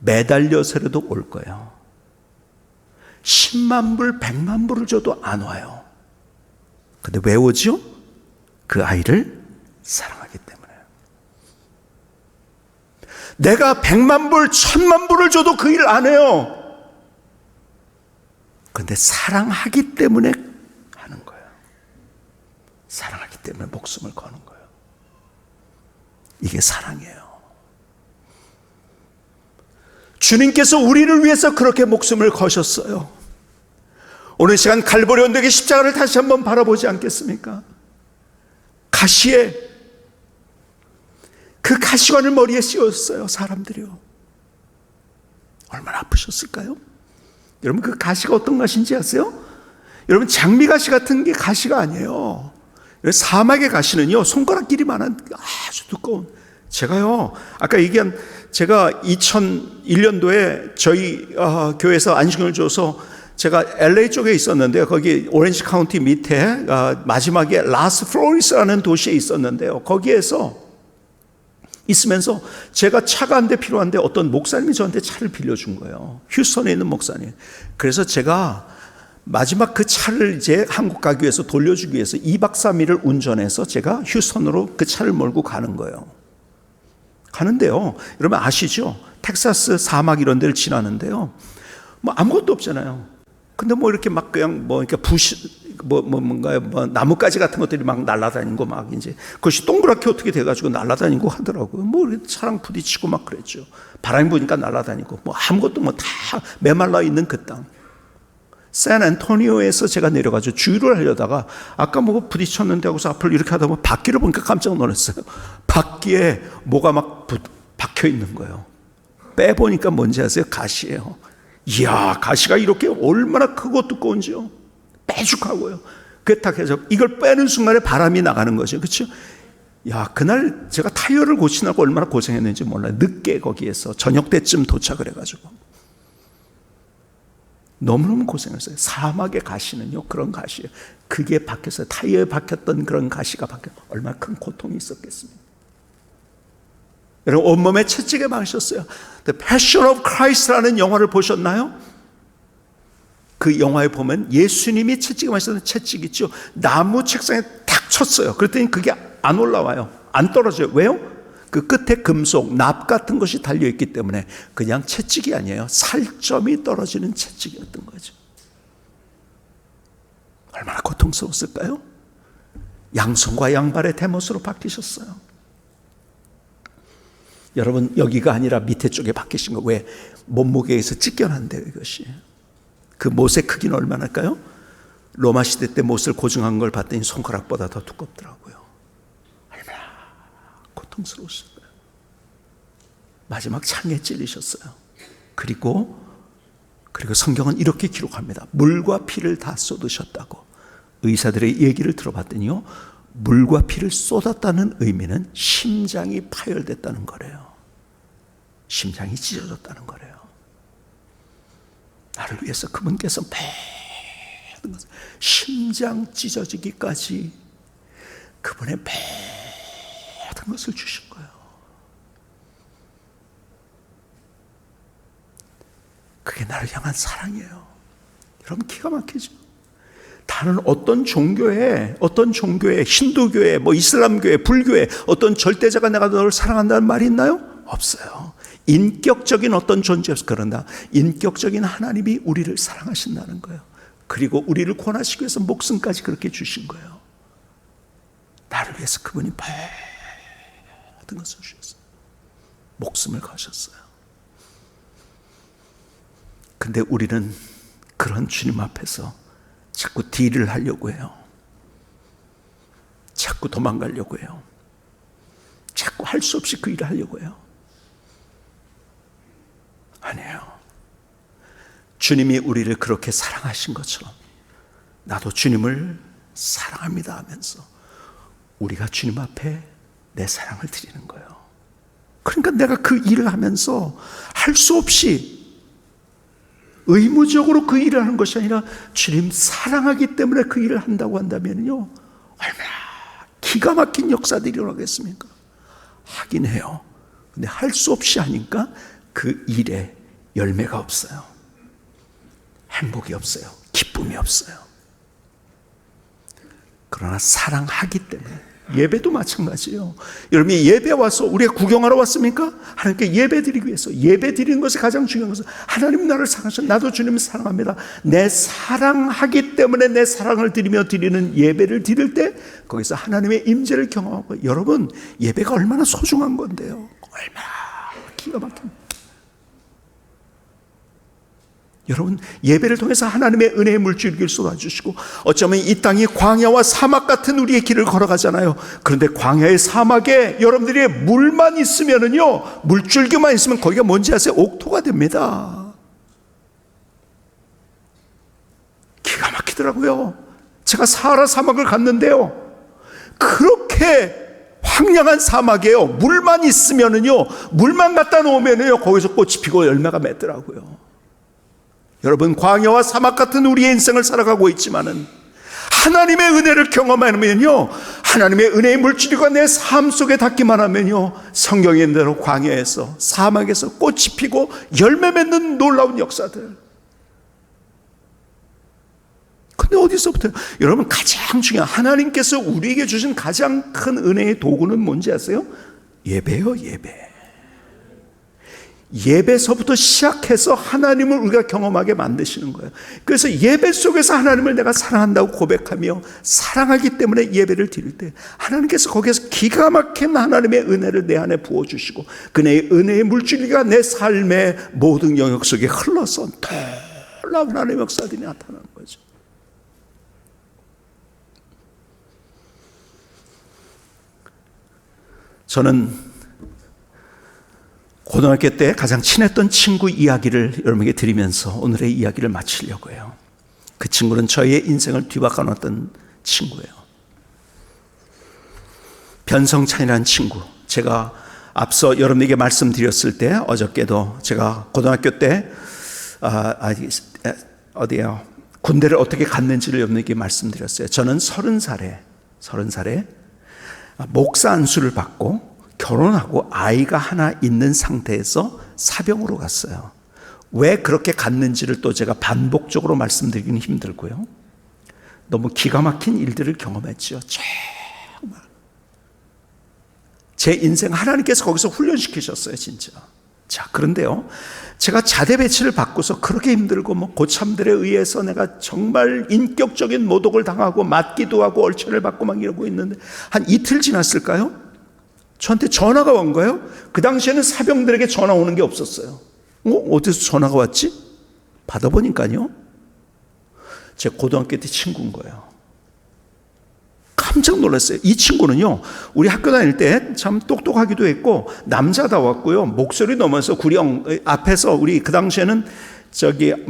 매달려서라도 올 거예요. 10만 불, 100만 불을 줘도 안 와요. 근데 왜 오죠? 그 아이를 사랑하기 때문에. 내가 100만 불, 1000만 불을 줘도 그 일 안 해요. 근데 사랑하기 때문에 하는 거예요. 사랑하기 때문에 목숨을 거는 거예요. 이게 사랑이에요. 주님께서 우리를 위해서 그렇게 목숨을 거셨어요. 오늘 시간 갈보리 언덕의 십자가를 다시 한번 바라보지 않겠습니까? 가시에, 그 가시관을 머리에 씌웠어요. 사람들이요. 얼마나 아프셨을까요? 여러분, 그 가시가 어떤 가시인지 아세요? 여러분, 장미가시 같은 게 가시가 아니에요. 사막의 가시는요, 손가락 길이만한 아주 두꺼운. 제가요, 아까 얘기한, 제가 2001년도에 저희 교회에서 안식을 줘서 제가 LA 쪽에 있었는데요. 거기 오렌지 카운티 밑에 마지막에 라스 플로리스라는 도시에 있었는데요. 거기에서 있으면서 제가 차가 한 대 필요한데 어떤 목사님이 저한테 차를 빌려준 거예요. 휴스턴에 있는 목사님. 그래서 제가 마지막 그 차를 이제 한국 가기 위해서 돌려주기 위해서 2박 3일을 운전해서 제가 휴스턴으로 그 차를 몰고 가는 거예요. 가는데요, 여러분 아시죠? 텍사스 사막 이런 데를 지나는데요, 뭐 아무것도 없잖아요. 근데 뭐 이렇게 막 그냥 뭐 이렇게 뭔가 나뭇가지 같은 것들이 막 날아다니고 막 이제 그것이 동그랗게 어떻게 돼가지고 날아다니고 하더라고요. 뭐 차랑 부딪히고 막 그랬죠. 바람이 부니까 날아다니고 뭐 아무것도 뭐 다 메말라 있는 그 땅. 샌안토니오에서 제가 내려가지고 주유를 하려다가 아까 뭐 부딪혔는데 하고서 앞을 이렇게 하다 보면 바퀴를 보니까 깜짝 놀랐어요. 바퀴에 뭐가 막 박혀 있는 거예요. 빼보니까 뭔지 아세요? 가시예요. 이야, 가시가 이렇게 얼마나 크고 두꺼운지요. 빼죽하고요. 그게 딱 해서 이걸 빼는 순간에 바람이 나가는 거죠. 그렇죠? 야, 그날 제가 타이어를 고치느라고 얼마나 고생했는지 몰라요. 늦게 거기에서 저녁 때쯤 도착을 해가지고 너무너무 고생했어요. 사막의 가시는요, 그런 가시예요. 그게 박혔어요. 타이어에 박혔던 그런 가시가 박혀 얼마나 큰 고통이 있었겠습니까? 여러분 온몸에 채찍에 박으셨어요. The Passion of Christ라는 영화를 보셨나요? 그 영화에 보면 예수님이 채찍에 맞으셨던 채찍 있죠. 나무 책상에 탁 쳤어요. 그랬더니 그게 안 올라와요. 안 떨어져요. 왜요? 그 끝에 금속, 납 같은 것이 달려있기 때문에 그냥 채찍이 아니에요. 살점이 떨어지는 채찍이었던 거죠. 얼마나 고통스러웠을까요? 양손과 양발의 대못으로 박히셨어요. 여러분 여기가 아니라 밑에 쪽에 박히신 거 왜? 몸무게에서 찢겨난대요 이것이. 그 못의 크기는 얼마나일까요? 로마 시대 때 못을 고증한 걸 봤더니 손가락보다 더 두껍더라고요. 얼마나 고통스러웠을까요? 마지막 창에 찔리셨어요. 그리고 성경은 이렇게 기록합니다. 물과 피를 다 쏟으셨다고. 의사들의 얘기를 들어봤더니요, 물과 피를 쏟았다는 의미는 심장이 파열됐다는 거래요. 심장이 찢어졌다는 거래요. 나를 위해서 그분께서 모든 것을, 심장 찢어지기까지 그분의 모든 것을 주신 거예요. 그게 나를 향한 사랑이에요. 여러분 기가 막히죠. 다른 어떤 종교에 힌두교회, 뭐 이슬람교회, 불교회 어떤 절대자가 내가 너를 사랑한다는 말이 있나요? 없어요. 인격적인 어떤 존재에서 그런다. 인격적인 하나님이 우리를 사랑하신다는 거예요. 그리고 우리를 구원하시기 위해서 목숨까지 그렇게 주신 거예요. 나를 위해서 그분이 모든 것을 주셨어요. 목숨을 거셨어요. 근데 우리는 그런 주님 앞에서 자꾸 딜을 하려고 해요. 자꾸 도망가려고 해요. 자꾸 할 수 없이 그 일을 하려고 해요. 아니에요. 주님이 우리를 그렇게 사랑하신 것처럼 나도 주님을 사랑합니다 하면서 우리가 주님 앞에 내 사랑을 드리는 거예요. 그러니까 내가 그 일을 하면서 할 수 없이 의무적으로 그 일을 하는 것이 아니라 주님 사랑하기 때문에 그 일을 한다고 한다면요, 얼마나 기가 막힌 역사들이 일어나겠습니까? 하긴 해요. 근데 할 수 없이 하니까 그 일에 열매가 없어요. 행복이 없어요. 기쁨이 없어요. 그러나 사랑하기 때문에, 예배도 마찬가지예요. 여러분이 예배 와서 우리가 구경하러 왔습니까? 하나님께 예배 드리기 위해서. 예배 드리는 것이 가장 중요한 것은 하나님 나를 사랑하셔. 나도 주님을 사랑합니다. 내 사랑하기 때문에 내 사랑을 드리며 드리는 예배를 드릴 때 거기서 하나님의 임재를 경험하고, 여러분 예배가 얼마나 소중한 건데요. 얼마나 기가 막힌. 여러분 예배를 통해서 하나님의 은혜의 물줄기를 쏟아주시고, 어쩌면 이 땅이 광야와 사막 같은 우리의 길을 걸어가잖아요. 그런데 광야의 사막에 여러분들이 물만 있으면은요, 물줄기만 있으면 거기가 뭔지 아세요? 옥토가 됩니다. 기가 막히더라고요. 제가 사하라 사막을 갔는데요, 그렇게 황량한 사막이에요. 물만 있으면은요, 물만 갖다 놓으면은요, 거기서 꽃이 피고 열매가 맺더라고요. 여러분 광야와 사막 같은 우리의 인생을 살아가고 있지만은 하나님의 은혜를 경험하면요, 하나님의 은혜의 물줄기가 내 삶 속에 닿기만 하면요, 성경에 있는 대로 광야에서, 사막에서 꽃이 피고 열매 맺는 놀라운 역사들. 근데 어디서부터? 여러분, 가장 중요한, 하나님께서 우리에게 주신 가장 큰 은혜의 도구는 뭔지 아세요? 예배요, 예배. 예배서부터 시작해서 하나님을 우리가 경험하게 만드시는 거예요. 그래서 예배 속에서 하나님을 내가 사랑한다고 고백하며 사랑하기 때문에 예배를 드릴 때 하나님께서 거기에서 기가 막힌 하나님의 은혜를 내 안에 부어주시고 그의 은혜의 물줄기가 내 삶의 모든 영역 속에 흘러서 놀라운 하나님의 역사들이 나타나는 거죠. 저는 고등학교 때 가장 친했던 친구 이야기를 여러분에게 드리면서 오늘의 이야기를 마치려고 해요. 그 친구는 저의 인생을 뒤바꿔 놨던 친구예요. 변성찬이라는 친구. 제가 앞서 여러분에게 말씀드렸을 때, 어저께도 제가 고등학교 때 어디요? 군대를 어떻게 갔는지를 여러분에게 말씀드렸어요. 저는 30살에 목사 안수를 받고 결혼하고 아이가 하나 있는 상태에서 사병으로 갔어요. 왜 그렇게 갔는지를 또 제가 반복적으로 말씀드리기는 힘들고요. 너무 기가 막힌 일들을 경험했죠. 정말 제 인생 하나님께서 거기서 훈련시키셨어요, 진짜. 자, 그런데요, 제가 자대 배치를 받고서 그렇게 힘들고 고참들에 의해서 내가 정말 인격적인 모독을 당하고 맞기도 하고 얼차를 받고 막 이러고 있는데 한 이틀 지났을까요? 저한테 전화가 온 거예요. 그 당시에는 사병들에게 전화 오는 게 없었어요. 어디서 전화가 왔지? 받아보니까요, 제 고등학교 때 친구인 거예요. 깜짝 놀랐어요. 이 친구는요, 우리 학교 다닐 때 참 똑똑하기도 했고 남자다웠고요, 목소리 넘어서 구령 앞에서, 우리 그 당시에는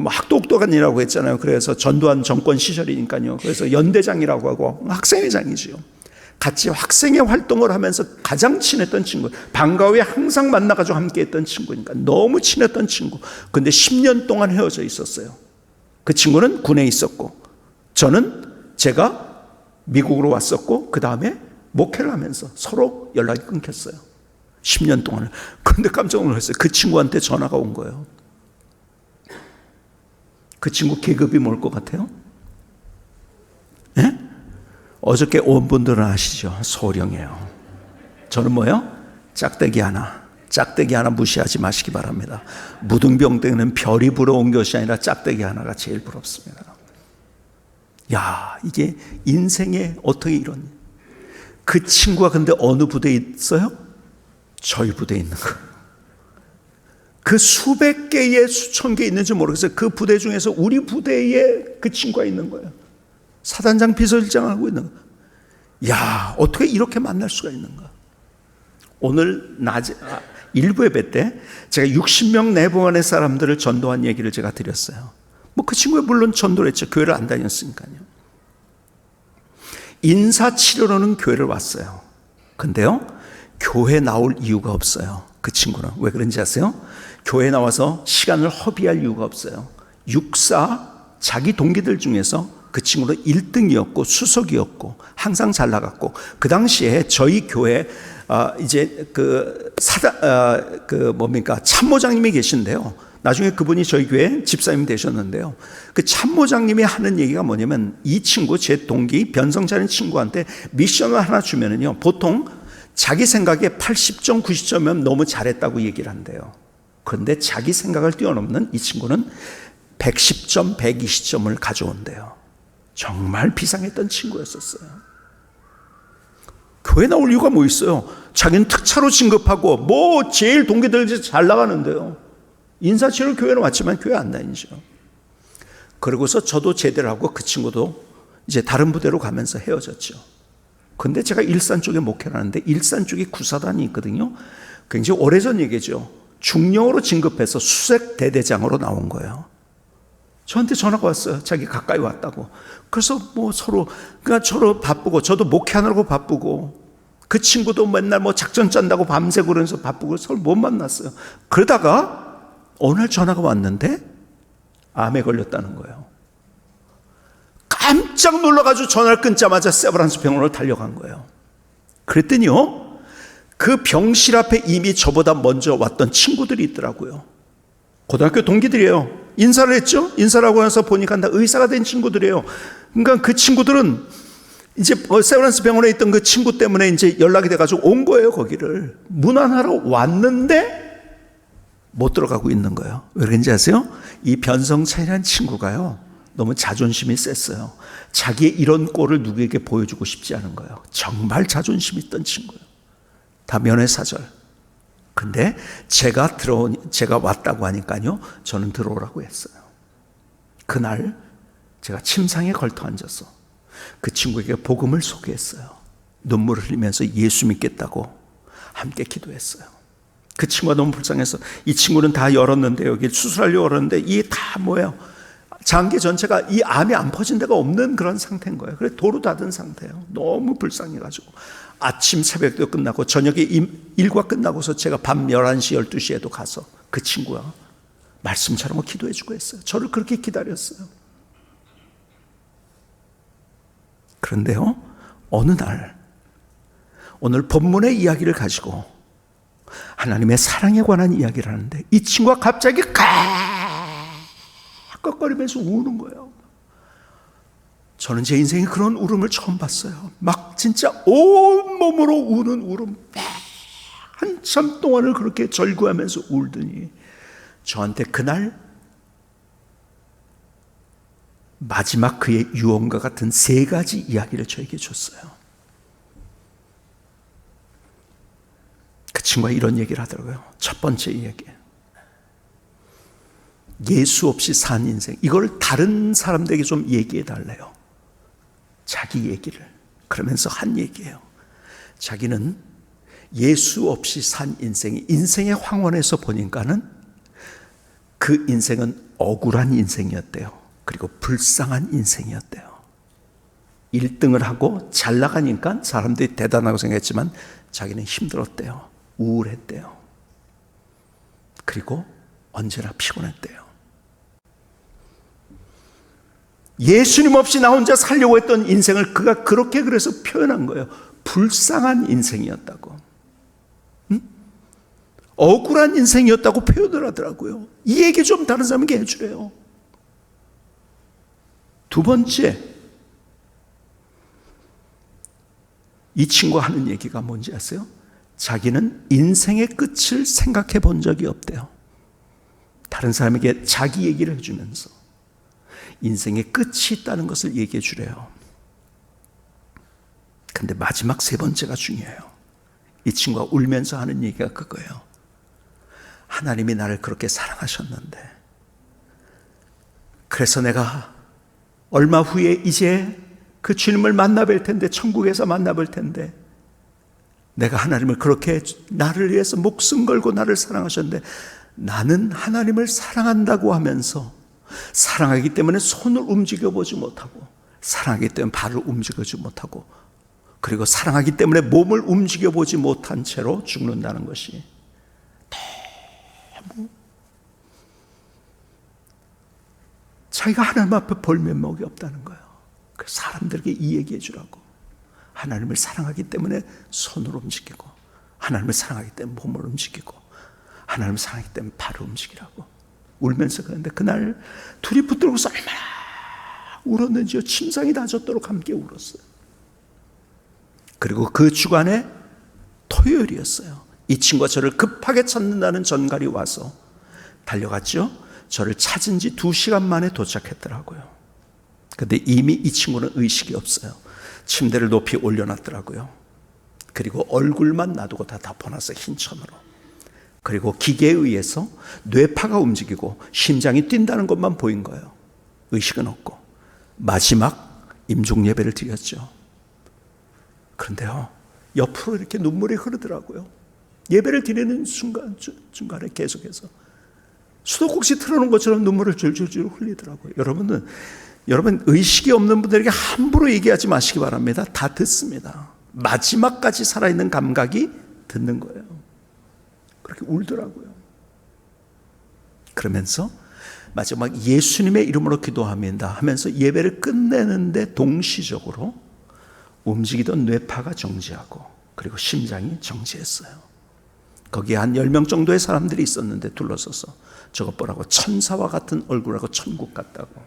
학독도관이라고 했잖아요. 그래서 전두환 정권 시절이니까요. 그래서 연대장이라고 하고 학생회장이죠. 같이 학생회 활동을 하면서 가장 친했던 친구, 방과 후에 항상 만나가지고 함께 했던 친구니까 너무 친했던 친구. 근데 10년 동안 헤어져 있었어요. 그 친구는 군에 있었고 제가 미국으로 왔었고 그 다음에 목회를 하면서 서로 연락이 끊겼어요. 10년 동안을. 그런데 깜짝 놀랐어요. 그 친구한테 전화가 온 거예요. 그 친구 계급이 뭘 것 같아요? 예? 어저께 온 분들은 아시죠? 소령이에요. 저는 뭐요? 짝대기 하나 무시하지 마시기 바랍니다. 무등병대는 별이 부러운 것이 아니라 짝대기 하나가 제일 부럽습니다. 야, 이게 인생에 어떻게 이런. 그 친구가 근데 어느 부대에 있어요? 저희 부대에 있는 거예요. 그 수백 개의 수천 개 있는지 모르겠어요. 그 부대 중에서 우리 부대에 그 친구가 있는 거예요. 사단장 비서실장을 하고 있는 거예요. 야, 어떻게 이렇게 만날 수가 있는가. 오늘 낮에 일부 예배 때 제가 60명 내보안의 사람들을 전도한 얘기를 제가 드렸어요. 그 친구가 물론 전도를 했죠. 교회를 안 다녔으니까요. 인사치료로는 교회를 왔어요. 근데요, 교회 나올 이유가 없어요. 그 친구는. 왜 그런지 아세요? 교회 나와서 시간을 허비할 이유가 없어요. 육사 자기 동기들 중에서 그 친구는 1등이었고 수석이었고 항상 잘 나갔고, 그 당시에 저희 교회 참모장님이 계신데요. 나중에 그분이 저희 교회 집사님이 되셨는데요. 그 참모장님이 하는 얘기가 뭐냐면, 이 친구, 제 동기 변성찬인 친구한테 미션을 하나 주면은요, 보통 자기 생각에 80점, 90점이면 너무 잘했다고 얘기를 한대요. 그런데 자기 생각을 뛰어넘는 이 친구는 110점, 120점을 가져온대요. 정말 비상했던 친구였었어요. 교회 나올 이유가 뭐 있어요? 자기는 특차로 진급하고 제일 동기들 잘 나가는데요. 인사치료 교회는 왔지만 교회 안 다니죠. 그러고서 저도 제대를 하고 그 친구도 이제 다른 부대로 가면서 헤어졌죠. 근데 제가 일산 쪽에 목회를 하는데 일산 쪽에 구사단이 있거든요. 굉장히 오래전 얘기죠. 중령으로 진급해서 수색 대대장으로 나온 거예요. 저한테 전화가 왔어요. 자기 가까이 왔다고. 그래서 서로 바쁘고, 저도 목회하느라고 바쁘고, 그 친구도 맨날 작전 짠다고 밤새고 그러면서 바쁘고 서로 못 만났어요. 그러다가 어느 날 전화가 왔는데 암에 걸렸다는 거예요. 깜짝 놀라가지고 전화를 끊자마자 세브란스 병원으로 달려간 거예요. 그랬더니요, 그 병실 앞에 이미 저보다 먼저 왔던 친구들이 있더라고요. 고등학교 동기들이에요. 인사를 했죠. 인사를 하고 나서 보니까 다 의사가 된 친구들이에요. 그러니까 그 친구들은 이제 세브란스 병원에 있던 그 친구 때문에 이제 연락이 돼가지고 온 거예요. 거기를 문안하러 왔는데 못 들어가고 있는 거예요. 왜 그런지 아세요? 이 변성찬이라는 친구가요, 너무 자존심이 셌어요. 자기의 이런 꼴을 누구에게 보여주고 싶지 않은 거예요. 정말 자존심 있던 친구예요. 다 면회사절. 근데 제가 왔다고 하니까요, 저는 들어오라고 했어요. 그날 제가 침상에 걸터 앉아서 그 친구에게 복음을 소개했어요. 눈물을 흘리면서 예수 믿겠다고 함께 기도했어요. 그 친구가 너무 불쌍해서, 이 친구는 다 열었는데, 여기 수술하려고 열었는데 이게 다 뭐예요? 장기 전체가 이 암이 안 퍼진 데가 없는 그런 상태인 거예요. 그래 도로 닫은 상태예요. 너무 불쌍해가지고 아침 새벽도 끝나고 저녁에 일과 끝나고서 제가 밤 11시 12시에도 가서 그 친구가 말씀 전하고 기도해 주고 했어요. 저를 그렇게 기다렸어요. 그런데요, 어느 날 오늘 본문의 이야기를 가지고 하나님의 사랑에 관한 이야기를 하는데, 이 친구가 갑자기 깍깍거리면서 우는 거예요. 저는 제 인생에 그런 울음을 처음 봤어요. 막 진짜 온몸으로 우는 울음, 한참 동안을 그렇게 절구하면서 울더니 저한테 그날 마지막 그의 유언과 같은 3가지 이야기를 저에게 줬어요. 그 친구가 이런 얘기를 하더라고요. 첫 번째 이야기, 예수 없이 산 인생. 이걸 다른 사람들에게 좀 얘기해 달래요. 자기 얘기를. 그러면서 한 얘기예요. 자기는 예수 없이 산 인생이, 인생의 황혼에서 보니까는 그 인생은 억울한 인생이었대요. 그리고 불쌍한 인생이었대요. 1등을 하고 잘 나가니까 사람들이 대단하고 생각했지만 자기는 힘들었대요. 우울했대요. 그리고 언제나 피곤했대요. 예수님 없이 나 혼자 살려고 했던 인생을 그가 그렇게 그래서 표현한 거예요. 불쌍한 인생이었다고. 억울한 인생이었다고 표현을 하더라고요. 이 얘기 좀 다른 사람에게 해주래요. 두 번째, 이 친구가 하는 얘기가 뭔지 아세요? 자기는 인생의 끝을 생각해 본 적이 없대요. 다른 사람에게 자기 얘기를 해주면서 인생의 끝이 있다는 것을 얘기해 주래요. 근데 마지막 3번째가 중요해요. 이 친구가 울면서 하는 얘기가 그거예요. 하나님이 나를 그렇게 사랑하셨는데, 그래서 내가 얼마 후에 이제 그 주님을 만나뵐 텐데, 천국에서 만나볼 텐데, 내가 하나님을 그렇게 나를 위해서 목숨 걸고 나를 사랑하셨는데, 나는 하나님을 사랑한다고 하면서 사랑하기 때문에 손을 움직여보지 못하고, 사랑하기 때문에 발을 움직여보지 못하고, 그리고 사랑하기 때문에 몸을 움직여보지 못한 채로 죽는다는 것이 너무, 자기가 하나님 앞에 볼 면목이 없다는 거예요. 그래서 사람들에게 이 얘기해 주라고. 하나님을 사랑하기 때문에 손을 움직이고, 하나님을 사랑하기 때문에 몸을 움직이고, 하나님을 사랑하기 때문에 발을 움직이라고 울면서. 그런데 그날 둘이 붙들고서 얼마나 울었는지요. 침상이 다젖도록 함께 울었어요. 그리고 그 주간에 토요일이었어요. 이 친구가 저를 급하게 찾는다는 전갈이 와서 달려갔죠. 저를 찾은 지 2시간 만에 도착했더라고요. 근데 이미 이 친구는 의식이 없어요. 침대를 높이 올려놨더라고요. 그리고 얼굴만 놔두고 다 덮어놨어요. 흰 천으로. 그리고 기계에 의해서 뇌파가 움직이고 심장이 뛴다는 것만 보인 거예요. 의식은 없고. 마지막 임종 예배를 드렸죠. 그런데요, 옆으로 이렇게 눈물이 흐르더라고요. 예배를 드리는 중간에 계속해서 수도꼭지 틀어놓은 것처럼 눈물을 줄줄줄 흘리더라고요. 여러분 의식이 없는 분들에게 함부로 얘기하지 마시기 바랍니다. 다 듣습니다. 마지막까지 살아있는 감각이 듣는 거예요. 그렇게 울더라고요. 그러면서 마지막 예수님의 이름으로 기도합니다 하면서 예배를 끝내는데 동시적으로 움직이던 뇌파가 정지하고 그리고 심장이 정지했어요. 거기에 한 10명 정도의 사람들이 있었는데 둘러서서 저것 보라고, 천사와 같은 얼굴하고 천국 같다고.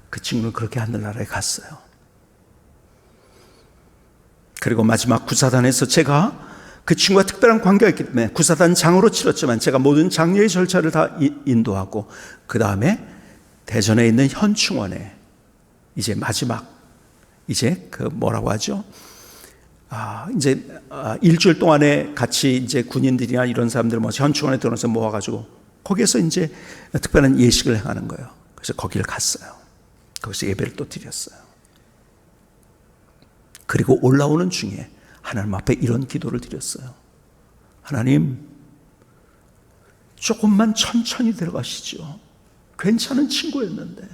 그 친구는 그렇게 하늘나라에 갔어요. 그리고 마지막 구사단에서 제가 그 친구와 특별한 관계가 있기 때문에 구사단 장으로 치렀지만 제가 모든 장례의 절차를 다 인도하고, 그 다음에 대전에 있는 현충원에 이제 마지막, 이제 그 뭐라고 하죠? 일주일 동안에 같이 이제 군인들이나 이런 사람들 현충원에 들어서 모아가지고 거기에서 이제 특별한 예식을 행하는 거예요. 그래서 거기를 갔어요. 거기서 예배를 또 드렸어요. 그리고 올라오는 중에 하나님 앞에 이런 기도를 드렸어요. 하나님, 조금만 천천히 데려가시죠. 괜찮은 친구였는데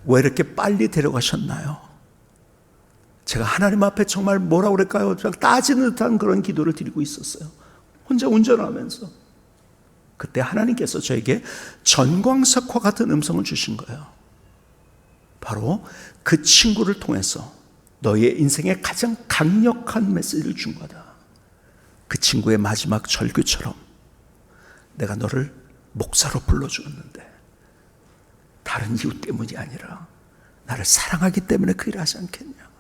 왜 이렇게 빨리 데려가셨나요? 제가 하나님 앞에 정말 뭐라고 그럴까요? 따지는 듯한 그런 기도를 드리고 있었어요. 혼자 운전하면서. 그때 하나님께서 저에게 전광석화 같은 음성을 주신 거예요. 바로 그 친구를 통해서 너의 인생에 가장 강력한 메시지를 준 거다. 그 친구의 마지막 절규처럼 내가 너를 목사로 불러주었는데 다른 이유 때문이 아니라 나를 사랑하기 때문에 그 일을 하지 않겠냐.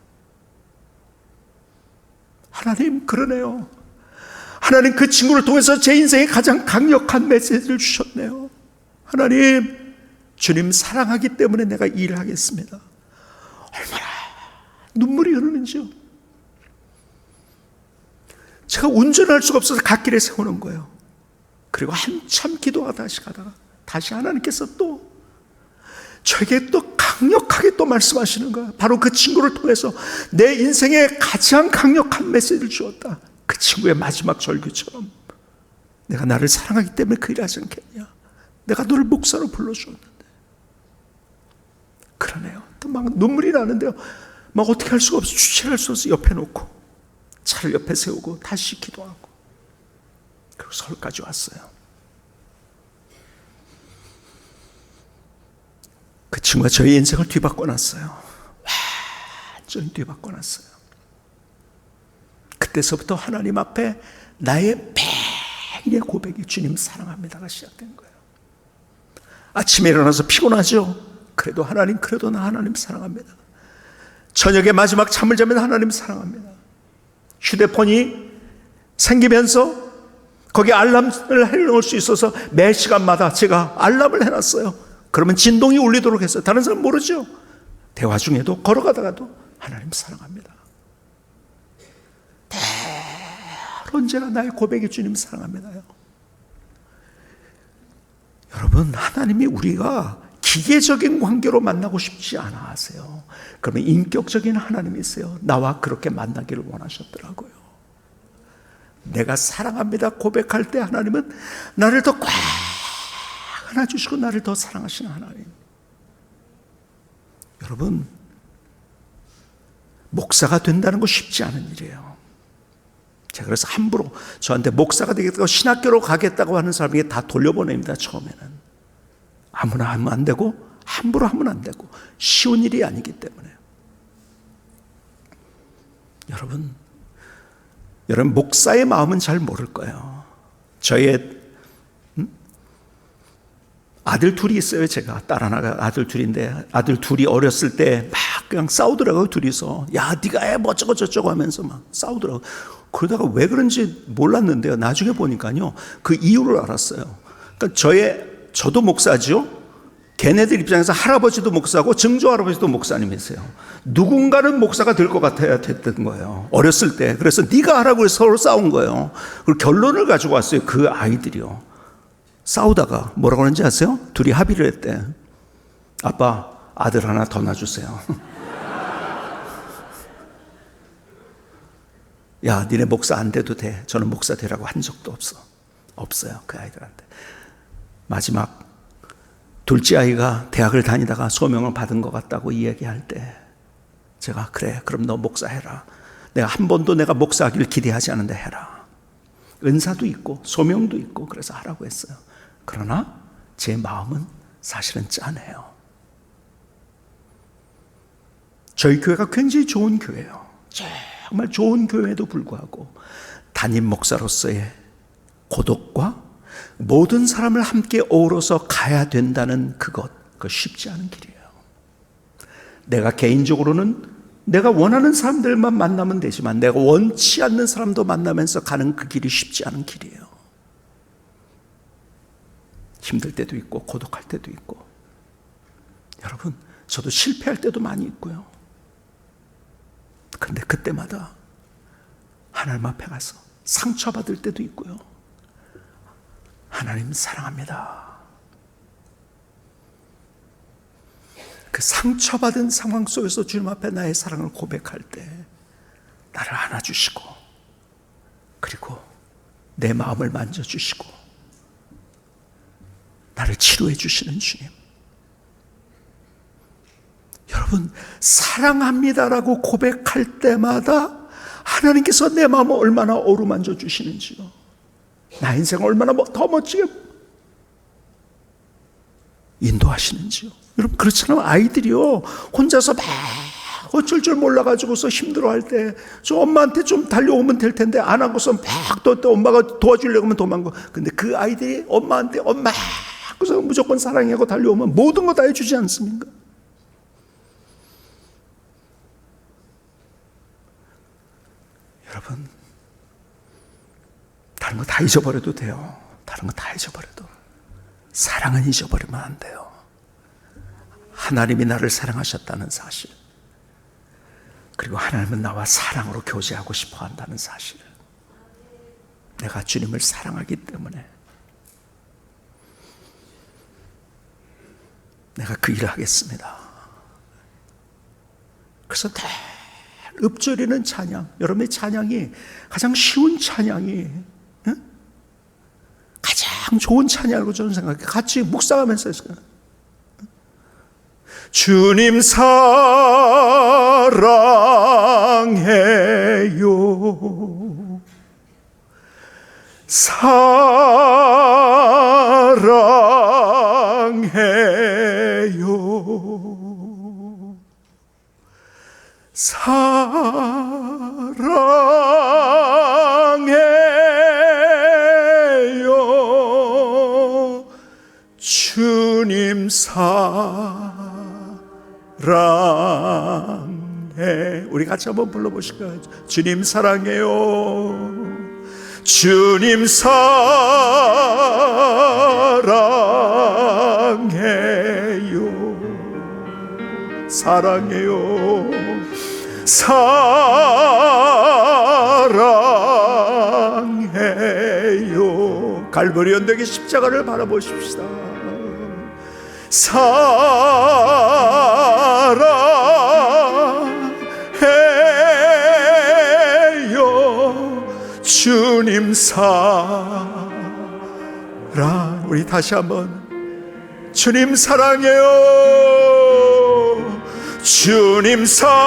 하나님, 그러네요. 하나님, 그 친구를 통해서 제 인생에 가장 강력한 메시지를 주셨네요. 하나님, 주님 사랑하기 때문에 내가 이 일을 하겠습니다. 얼마나 눈물이 흐르는지요. 제가 운전할 수가 없어서 갓길에 세우는 거예요. 그리고 한참 기도하다 다시 가다가 다시 하나님께서 또 저에게 또 강력하게 또 말씀하시는 거예요. 바로 그 친구를 통해서 내 인생에 가장 강력한 메시지를 주었다. 그 친구의 마지막 절규처럼 내가 나를 사랑하기 때문에 그 일을 하지 않겠냐. 내가 너를 목사로 불러주었는데. 그러네요. 또 막 눈물이 나는데요. 막 어떻게 할 수가 없어. 주체할 수 없어. 옆에 놓고 차를 옆에 세우고 다시 기도하고 그리고 서울까지 왔어요. 그 친구가 저의 인생을 뒤바꿔놨어요. 완전히 뒤바꿔놨어요. 그때서부터 하나님 앞에 나의 매일의 고백이 주님 사랑합니다가 시작된 거예요. 아침에 일어나서 피곤하죠? 그래도 하나님, 그래도 나 하나님 사랑합니다. 저녁에 마지막 잠을 자면 하나님 사랑합니다. 휴대폰이 생기면서 거기에 알람을 해놓을 수 있어서 매 시간마다 제가 알람을 해놨어요. 그러면 진동이 울리도록 했어요. 다른 사람 모르죠? 대화 중에도 걸어가다가도 하나님 사랑합니다. 언제나 나의 고백이 주님 사랑합니다요. 여러분, 하나님이 우리가 기계적인 관계로 만나고 싶지 않아 하세요. 그러면 인격적인 하나님이세요. 나와 그렇게 만나기를 원하셨더라고요. 내가 사랑합니다 고백할 때 하나님은 나를 더 꽉 안아주시고 나를 더 사랑하시는 하나님. 여러분, 목사가 된다는 거 쉽지 않은 일이에요. 제가 그래서 함부로 저한테 목사가 되겠다고 신학교로 가겠다고 하는 사람에게 다 돌려보냅니다. 처음에는 아무나 하면 안 되고 함부로 하면 안 되고 쉬운 일이 아니기 때문에. 여러분 목사의 마음은 잘 모를 거예요. 저의 아들 둘이 있어요. 제가 딸 하나가 아들 둘인데 아들 둘이 어렸을 때 막 그냥 싸우더라고요. 둘이서 야 네가 해 뭐 어쩌고 저쩌고 하면서 막 싸우더라고요. 그러다가 왜 그런지 몰랐는데요. 나중에 보니까요 그 이유를 알았어요. 그러니까 저도 목사죠. 걔네들 입장에서 할아버지도 목사고 증조 할아버지도 목사님이세요. 누군가는 목사가 될 것 같아야 됐던 거예요. 어렸을 때. 그래서 네가 하라고 해서 서로 싸운 거예요. 그리고 결론을 가지고 왔어요. 그 아이들이요. 싸우다가 뭐라고 하는지 아세요? 둘이 합의를 했대. 아빠, 아들 하나 더 낳아주세요. 야, 니네 목사 안 돼도 돼. 저는 목사 되라고 한 적도 없어요. 그 아이들한테. 마지막 둘째 아이가 대학을 다니다가 소명을 받은 것 같다고 이야기할 때 제가 그래, 그럼 너 목사해라. 내가 한 번도 내가 목사하기를 기대하지 않는데 해라. 은사도 있고 소명도 있고 그래서 하라고 했어요. 그러나 제 마음은 사실은 짠해요. 저희 교회가 굉장히 좋은 교회예요. 정말 좋은 교회에도 불구하고 담임 목사로서의 고독과 모든 사람을 함께 어우러서 가야 된다는 그거 쉽지 않은 길이에요. 내가 개인적으로는 내가 원하는 사람들만 만나면 되지만 내가 원치 않는 사람도 만나면서 가는 그 길이 쉽지 않은 길이에요. 힘들 때도 있고 고독할 때도 있고, 여러분 저도 실패할 때도 많이 있고요. 그런데 그때마다 하나님 앞에 가서 상처받을 때도 있고요. 하나님 사랑합니다. 그 상처받은 상황 속에서 주님 앞에 나의 사랑을 고백할 때 나를 안아주시고, 그리고 내 마음을 만져주시고 나를 치료해 주시는 주님. 여러분, 사랑합니다라고 고백할 때마다 하나님께서 내 마음을 얼마나 어루만져 주시는지요. 나 인생을 얼마나 더 멋지게 인도하시는지요. 여러분, 그렇잖아요. 아이들이요, 혼자서 막 어쩔 줄 몰라가지고서 힘들어할 때 저 엄마한테 좀 달려오면 될 텐데 안 하고서 막 또 엄마가 도와주려고 하면 도망가. 근데 그 아이들이 엄마한테 엄마 그래서 무조건 사랑하고 달려오면 모든 거 다 해주지 않습니까? 여러분, 다른 거 다 잊어버려도 돼요. 다른 거 다 잊어버려도 사랑은 잊어버리면 안 돼요. 하나님이 나를 사랑하셨다는 사실, 그리고 하나님은 나와 사랑으로 교제하고 싶어 한다는 사실, 내가 주님을 사랑하기 때문에 내가 그 일을 하겠습니다. 그래서 읊조리는 찬양, 여러분의 찬양이 가장 쉬운 찬양이, 가장 좋은 찬양으로 저는 생각해요. 같이 묵상하면서 했어요. 주님 사랑해요, 사랑해요, 사랑해요, 주님 사랑해. 우리 같이 한번 불러보실까요? 주님 사랑해요, 주님 사랑해요, 사랑해요, 사랑해요. 갈보리 언덕의 십자가를 바라보십시다. 사랑해요, 주님 사랑. 우리 다시 한번 주님 사랑해요, 주님 사랑해요,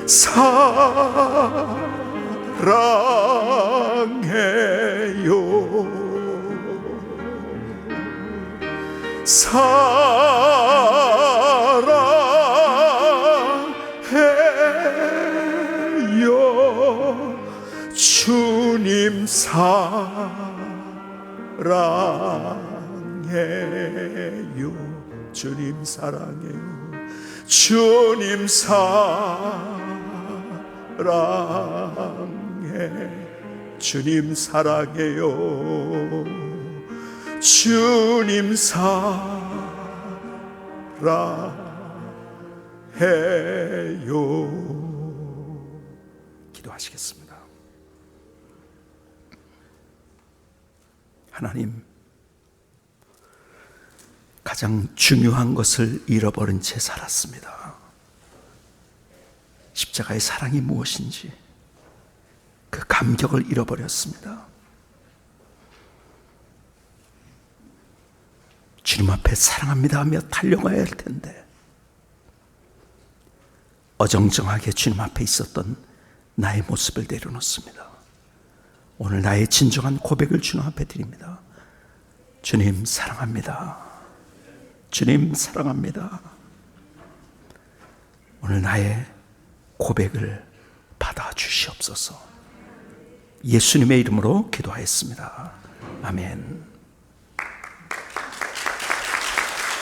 사랑해요, 사랑해요, 주님 사랑해요, 주님 사랑해요, 주님 사랑해, 주님 사랑해요, 주님 사랑해요. 기도하시겠습니다. 하나님, 가장 중요한 것을 잃어버린 채 살았습니다. 십자가의 사랑이 무엇인지 그 감격을 잃어버렸습니다. 주님 앞에 사랑합니다 하며 달려가야 할 텐데 어정쩡하게 주님 앞에 있었던 나의 모습을 내려놓습니다. 오늘 나의 진정한 고백을 주님 앞에 드립니다. 주님 사랑합니다. 주님 사랑합니다. 오늘 나의 고백을 받아주시옵소서. 예수님의 이름으로 기도하였습니다. 아멘.